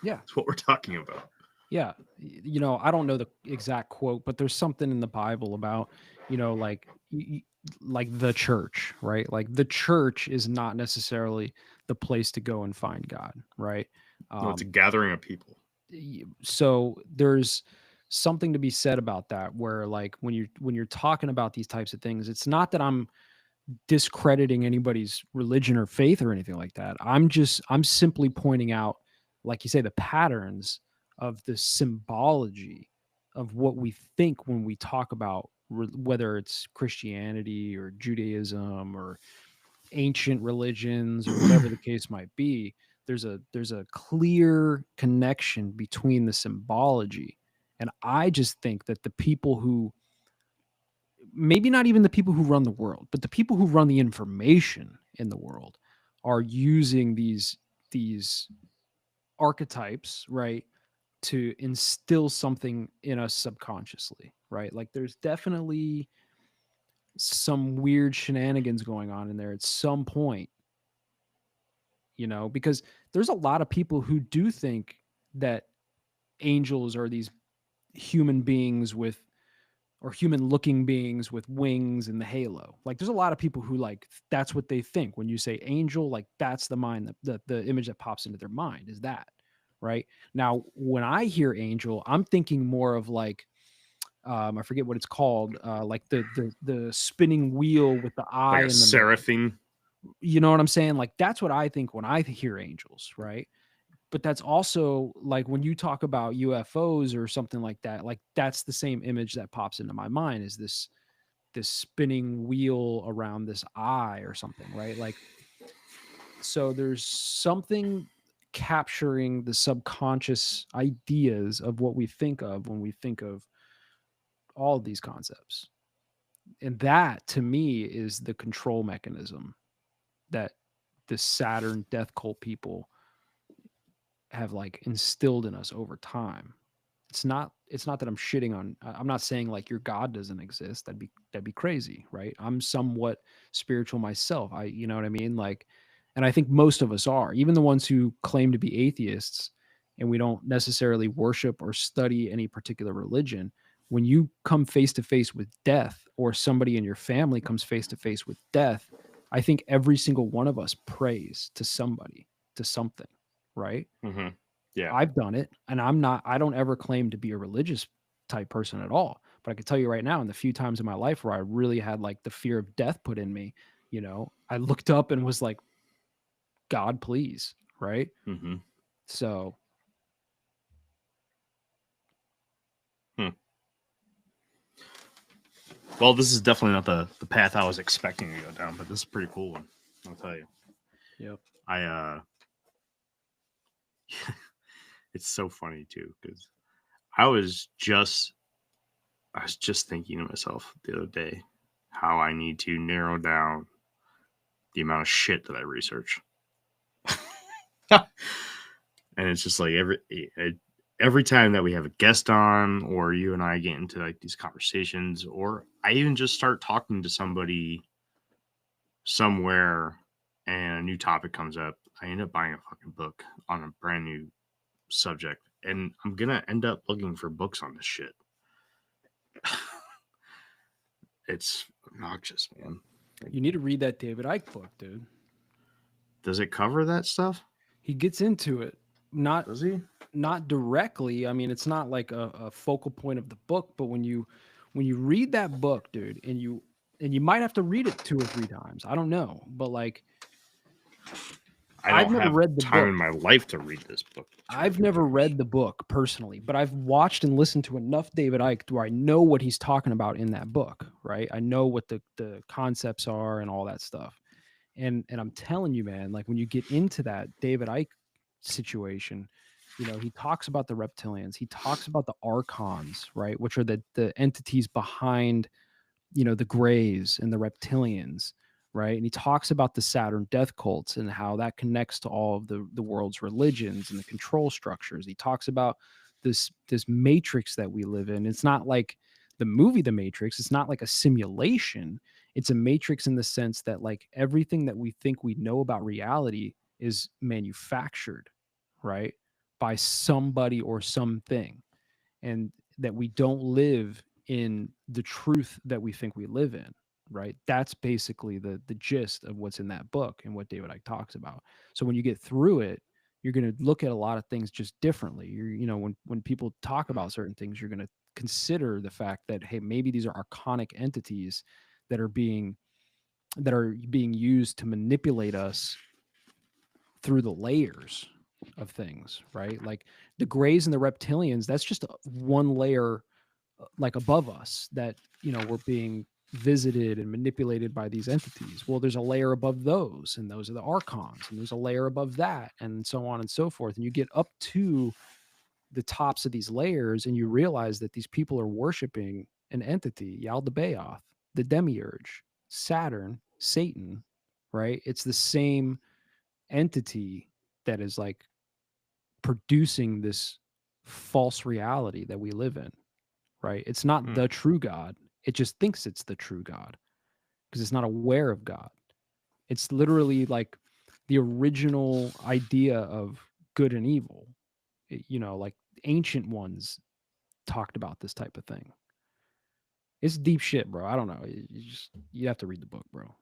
Yeah. That's what we're talking about. Yeah. I don't know the exact quote, but there's something in the Bible about, like like the church, right? Like the church is not necessarily the place to go and find God, right? No, it's a gathering of people. So there's something to be said about that where like when you're talking about these types of things, it's not that I'm discrediting anybody's religion or faith or anything like that. I'm simply pointing out, like you say, the patterns of the symbology of what we think when we talk about whether it's Christianity or Judaism or ancient religions or whatever the case might be. There's a clear connection between the symbology, and I just think that the people who, maybe not even the people who run the world, but the people who run the information in the world are using these archetypes, right, to instill something in us subconsciously, right? Like there's definitely some weird shenanigans going on in there at some point, because there's a lot of people who do think that angels are these human beings with, or human looking beings with wings and the halo. Like there's a lot of people who like that's what they think when you say angel, like that's the mind that the image that pops into their mind is that, right? Now when I hear angel, I'm thinking more of like I forget what it's called, like the spinning wheel with the eye Like a and the, seraphim. you know what I'm saying? Like that's what I think when I hear angels, right? But that's also like when you talk about UFOs or something like that, like that's the same image that pops into my mind is this spinning wheel around this eye or something, right? Like so there's something capturing the subconscious ideas of what we think of when we think of all of these concepts. And that to me is the control mechanism that the Saturn death cult people have like instilled in us over time. It's not that I'm shitting on, I'm not saying like your God doesn't exist. That'd be crazy, right? I'm somewhat spiritual myself. You know what I mean? Like, and I think most of us are, even the ones who claim to be atheists and we don't necessarily worship or study any particular religion. When you come face to face with death, or somebody in your family comes face to face with death, I think every single one of us prays to somebody, to something, right? Mm-hmm. Yeah. I've done it, and I don't ever claim to be a religious type person at all. But I can tell you right now, in the few times in my life where I really had like the fear of death put in me, I looked up and was like, God, please. Right. Mm-hmm. So. Well, this is definitely not the path I was expecting to go down, but this is a pretty cool one. I'll tell you. Yep. It's so funny too, because I was just thinking to myself the other day how I need to narrow down the amount of shit that I research. And it's just like every time that we have a guest on, or you and I get into like these conversations, or I even just start talking to somebody somewhere and a new topic comes up, I end up buying a fucking book on a brand new subject, and I'm gonna end up looking for books on this shit. It's obnoxious, man. You need to read that David Icke book, dude. Does it cover that stuff? He gets into it. Does he? Not directly. I mean, it's not like a focal point of the book, but when you read that book, dude, and you and you might have to read it 2 or 3 times. I don't know, but like I I've don't never have read the time book. in my life to read this book. I've never read the book personally, but I've watched and listened to enough David Icke where I know what he's talking about in that book, right? I know what the concepts are and all that stuff. And I'm telling you, man, like when you get into that David Icke situation, you know, he talks about the reptilians, he talks about the archons, right? Which are the entities behind, you know, the Greys and the reptilians, right? And he talks about the Saturn death cults and how that connects to all of the world's religions and the control structures. He talks about this matrix that we live in. It's not like the movie The Matrix. It's not like a simulation. It's a matrix in the sense that like everything that we think we know about reality is manufactured, right? By somebody or something. And that we don't live in the truth that we think we live in, right? That's basically the gist of what's in that book and what David Icke talks about. So when you get through it, you're going to look at a lot of things just differently. You're, you know, when people talk about certain things, you're going to consider the fact that hey, maybe these are archonic entities that are being used to manipulate us through the layers of things, right? Like the Greys and the reptilians, that's just one layer like above us that, you know, we're being visited and manipulated by these entities. Well, there's a layer above those, and those are the archons, and there's a layer above that, and so on and so forth. And you get up to the tops of these layers, and you realize that these people are worshiping an entity, Yaldabaoth, the demiurge, Saturn, Satan, right? It's the same entity that is like producing this false reality that we live in, right? It's not the true God. It just thinks it's the true God because it's not aware of God. It's literally like the original idea of good and evil. You know, like ancient ones talked about this type of thing. It's deep shit, bro. I don't know. You have to read the book, bro.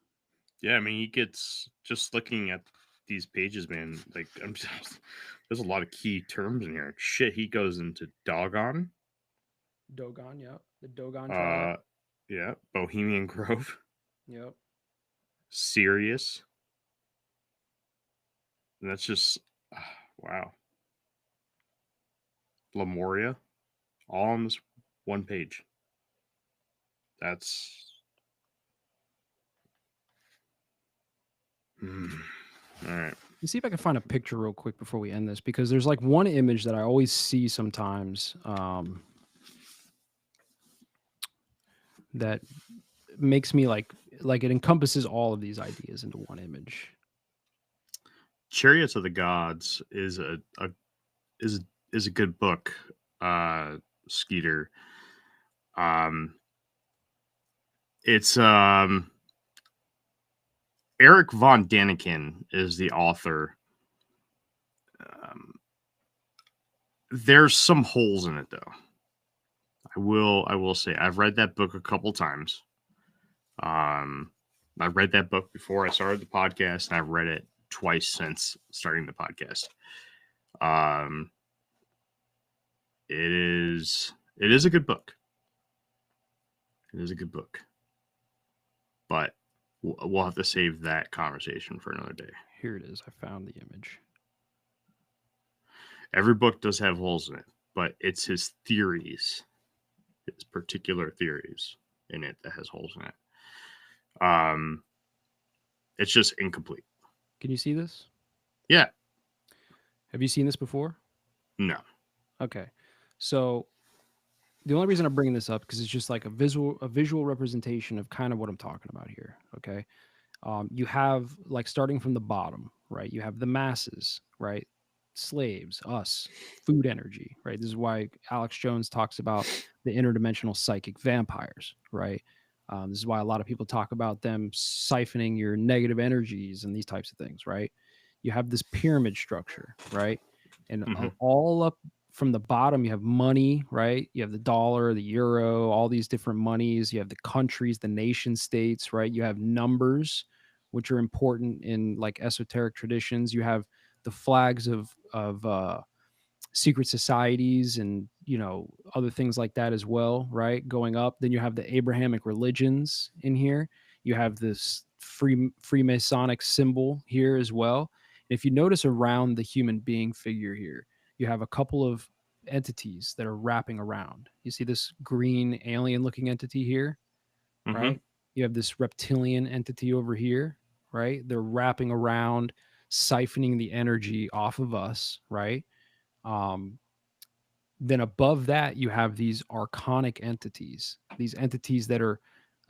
Yeah, I mean, he gets just looking at these pages, man. Like, I'm just there's a lot of key terms in here. Shit, he goes into Dogon. Dogon, yeah, the Dogon tribe. Yeah, Bohemian Grove, Yep. Sirius. And that's just wow. Lemuria, all on this one page. That's all right. Let me see if I can find a picture real quick before we end this, because there's like one image that I always see sometimes that makes me like it encompasses all of these ideas into one image. Chariots of the Gods is a good book, Skeeter. It's Eric von Daniken is the author. There's some holes in it though. I will say I've read that book a couple times. I read that book before I started the podcast, and I've read it twice since starting the podcast. It is a good book. It is a good book, but we'll have to save that conversation for another day. Here it is. I found the image. Every book does have holes in it, but it's his theories, his particular theories in it that has holes in it. It's just incomplete. Can you see this? Yeah. Have you seen this before? No. Okay. So the only reason I'm bringing this up because it's just like a visual representation of kind of what I'm talking about here. Okay. You have like starting from the bottom, right? You have the masses, right? Slaves, us, food energy, right? This is why Alex Jones talks about the interdimensional psychic vampires, right? This is why a lot of people talk about them siphoning your negative energies and these types of things, right? You have this pyramid structure, right? And all up from the bottom, you have money, right? You have the dollar, the euro, all these different monies. You have the countries, the nation states, right? You have numbers, which are important in like esoteric traditions. You have the flags of secret societies and, you know, other things like that as well, right? Going up. Then you have the Abrahamic religions in here. You have this Freemasonic symbol here as well. And if you notice around the human being figure here, you have a couple of entities that are wrapping around. You see this green alien looking entity here, Mhm. right? You have this reptilian entity over here, right? They're wrapping around, siphoning the energy off of us, right? Then above that, you have these archonic entities, these entities that are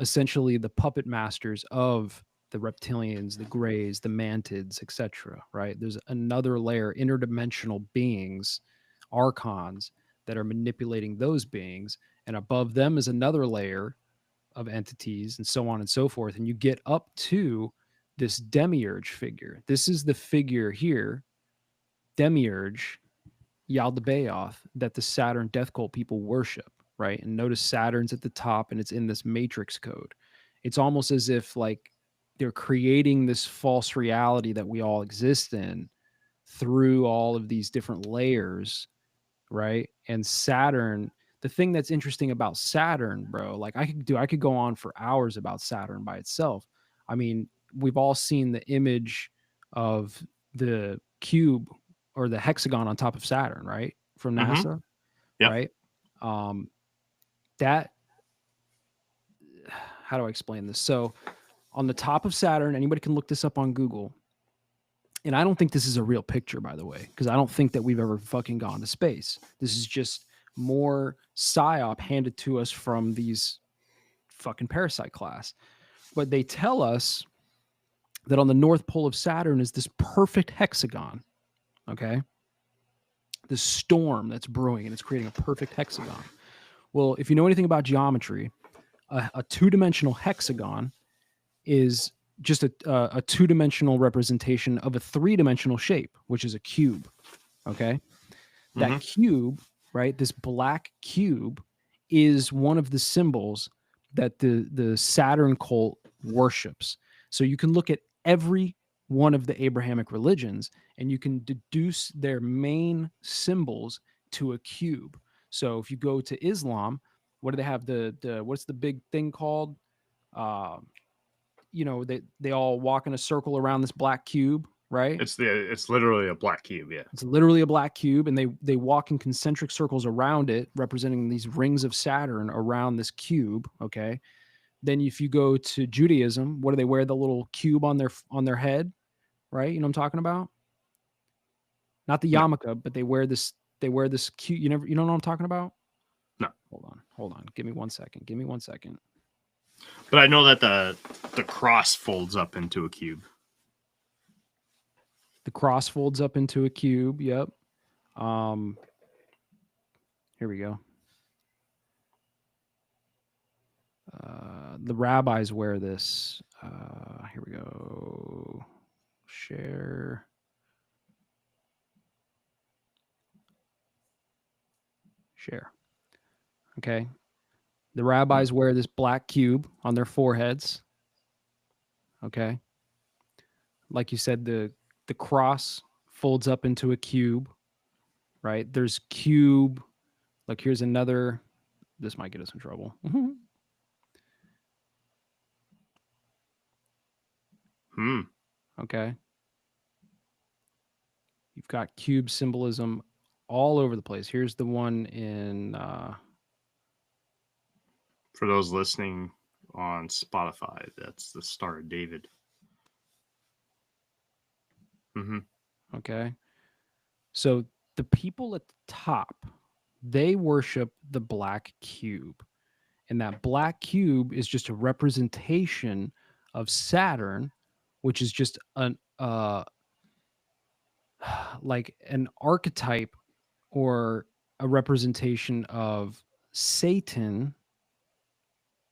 essentially the puppet masters of the reptilians, the grays, the mantids, etc. Right? There's another layer, interdimensional beings, archons that are manipulating those beings, and above them is another layer of entities, and so on and so forth. And you get up to this demiurge figure. This is the figure here, demiurge, Yaldabaoth, that the Saturn death cult people worship, right? And notice Saturn's at the top and it's in this matrix code. It's almost as if like they're creating this false reality that we all exist in through all of these different layers, right? And Saturn, the thing that's interesting about Saturn, bro, like I could go on for hours about Saturn by itself. I mean, we've all seen the image of the cube or the hexagon on top of Saturn, right? From Mhm. NASA, Yep. right? That, how do I explain this? So on the top of Saturn, anybody can look this up on Google. And I don't think this is a real picture, by the way, because I don't think that we've ever fucking gone to space. This is just more psyop handed to us from these fucking parasite class. But they tell us that on the North Pole of Saturn is this perfect hexagon. Okay. This storm that's brewing and it's creating a perfect hexagon. Well, if you know anything about geometry, a two-dimensional hexagon is just a two-dimensional representation of a three-dimensional shape, which is a cube. Okay. That Mhm. cube, right? This black cube is one of the symbols that the Saturn cult worships. So you can look at every one of the Abrahamic religions and you can deduce their main symbols to a cube. So if you go to Islam, what do they have? The what's the big thing called? Uh, you know, they all walk in a circle around this black cube, right? It's literally a black cube. Yeah. It's literally a black cube, and they walk in concentric circles around it, representing these rings of Saturn around this cube. Okay. Then if you go to Judaism, what do they wear? The little cube on their head, right? You know what I'm talking about? Not the No. yarmulke, but they wear this cube. You don't know what I'm talking about? No. Hold on. Give me 1 second. Give me 1 second. But I know that the cross folds up into a cube. The cross folds up into a cube. Yep. Here we go. The rabbis wear this. Here we go. Share. Okay. The rabbis wear this black cube on their foreheads. Okay. Like you said, the cross folds up into a cube, right? There's cube. Like here's another. This might get us in trouble. Okay. You've got cube symbolism all over the place. Here's the one in For those listening on Spotify, that's the Star of David. Okay. So the people at the top, they worship the black cube. And that black cube is just a representation of Saturn, which is just an like an archetype or a representation of Satan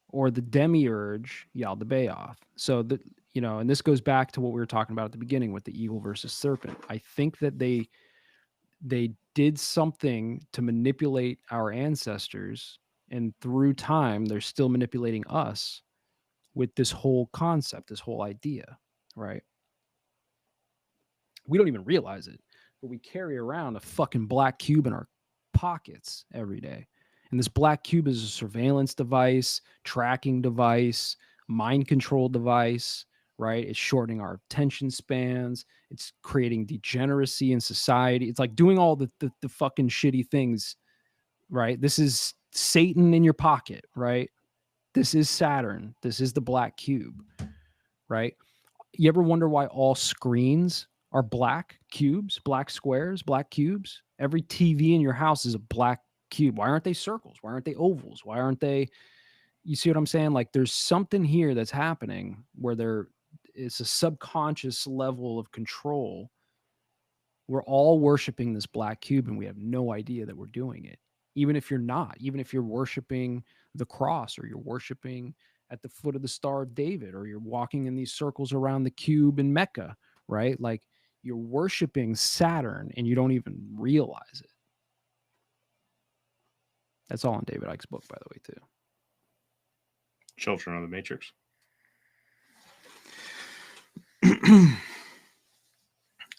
or the demiurge Yaldabaoth. So that, you know, and this goes back to what we were talking about at the beginning with the eagle versus serpent. I think that they did something to manipulate our ancestors, and through time they're still manipulating us with this whole concept, this whole idea, right? We don't even realize it. but we carry around a fucking black cube in our pockets every day. And this black cube is a surveillance device, tracking device, mind control device, right? It's shortening our attention spans. It's creating degeneracy in society. It's like doing all the fucking shitty things, right? This is Satan in your pocket, right? This is Saturn. This is the black cube, right? You ever wonder why all screens are black cubes, black squares, black cubes? Every TV in your house is a black cube. Why aren't they circles? Why aren't they ovals? Why aren't they? You see what I'm saying? Like there's something here that's happening where there is a subconscious level of control. We're all worshiping this black cube and we have no idea that we're doing it. Even if you're not, even if you're worshiping the cross or you're worshiping at the foot of the Star of David, or you're walking in these circles around the cube in Mecca, right? Like you're worshiping Saturn and you don't even realize it. That's all in David Icke's book, by the way, too. Children of the Matrix.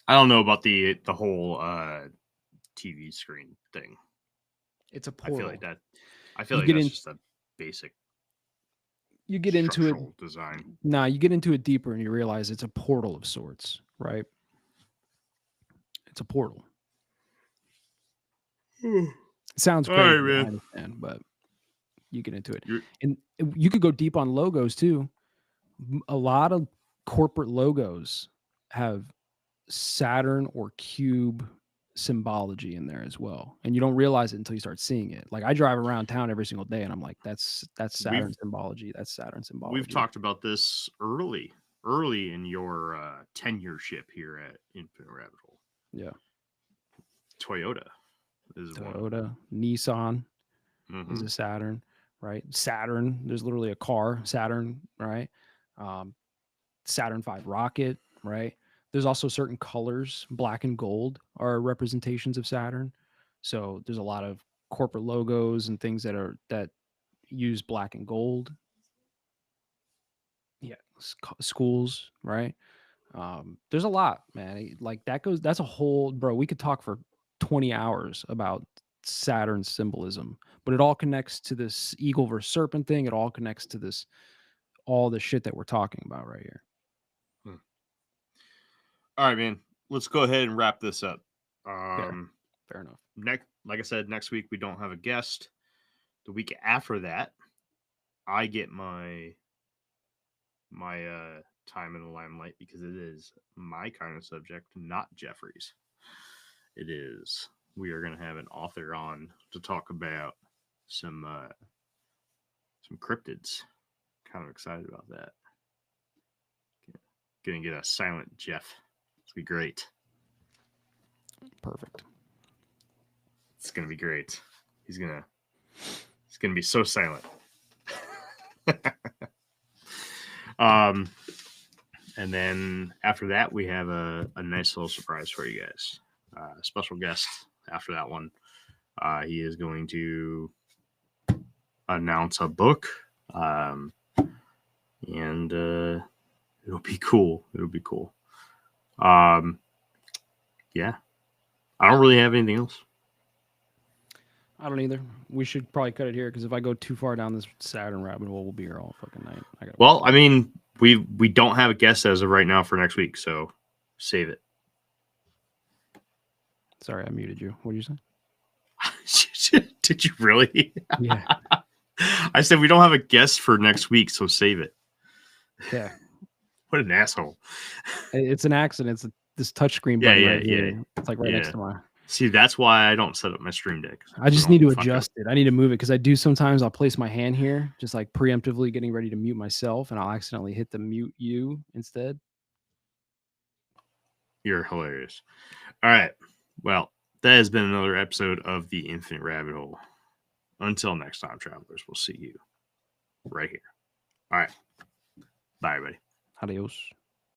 I don't know about the whole TV screen thing. It's a portal. I feel like that's just a basic. You get into it. Design. Nah, you get into it deeper and you realize it's a portal of sorts, right? It's a portal. It sounds crazy, All right, I understand, but you get into it. And you could go deep on logos too. A lot of corporate logos have Saturn or cube symbology in there as well, and you don't realize it until you start seeing it. Like I drive around town every single day and I'm like, that's Saturn symbology. That's Saturn symbology. We've talked about this early in your tenureship here at Infinite Rabbit Hole. Yeah. Toyota is one. Nissan is a Saturn, right? Saturn, there's literally a car, Saturn, right? Saturn V rocket, right? There's also certain colors, black and gold are representations of Saturn. So there's a lot of corporate logos and things that use black and gold. Yeah, schools, right? There's a lot, man. Like that's a whole, bro, we could talk for 20 hours about Saturn symbolism, but it all connects to this eagle versus serpent thing. It all connects to this, all the shit that we're talking about right here. All right, man. Let's go ahead and wrap this up. Fair enough. Like I said, next week we don't have a guest. The week after that, I get my time in the limelight because it is my kind of subject, not Jeffrey's. It is. We are going to have an author on to talk about some cryptids. Kind of excited about that. Gonna get a silent Jeff. It's gonna be great. Perfect. It's gonna be great. He's gonna be so silent. And then after that, we have a nice little surprise for you guys. Special guest after that one. He is going to announce a book. And it'll be cool. Yeah. I don't really have anything else. I don't either. We should probably cut it here because if I go too far down this Saturn rabbit hole, we'll be here all fucking night. Well, I mean, we don't have a guest as of right now for next week, so save it. Sorry, I muted you. What did you say? Did you really? Yeah. I said we don't have a guest for next week, so save it. Yeah. What an asshole. It's an accident. It's this touchscreen button right here. It's like right next to my... See, that's why I don't set up my Stream Deck. I just need to adjust it. I need to move it because I do sometimes. I'll place my hand here, just like preemptively getting ready to mute myself, and I'll accidentally hit the mute you instead. You're hilarious. All right. Well, that has been another episode of the Infinite Rabbit Hole. Until next time, travelers, we'll see you right here. All right. Bye, everybody. Adios.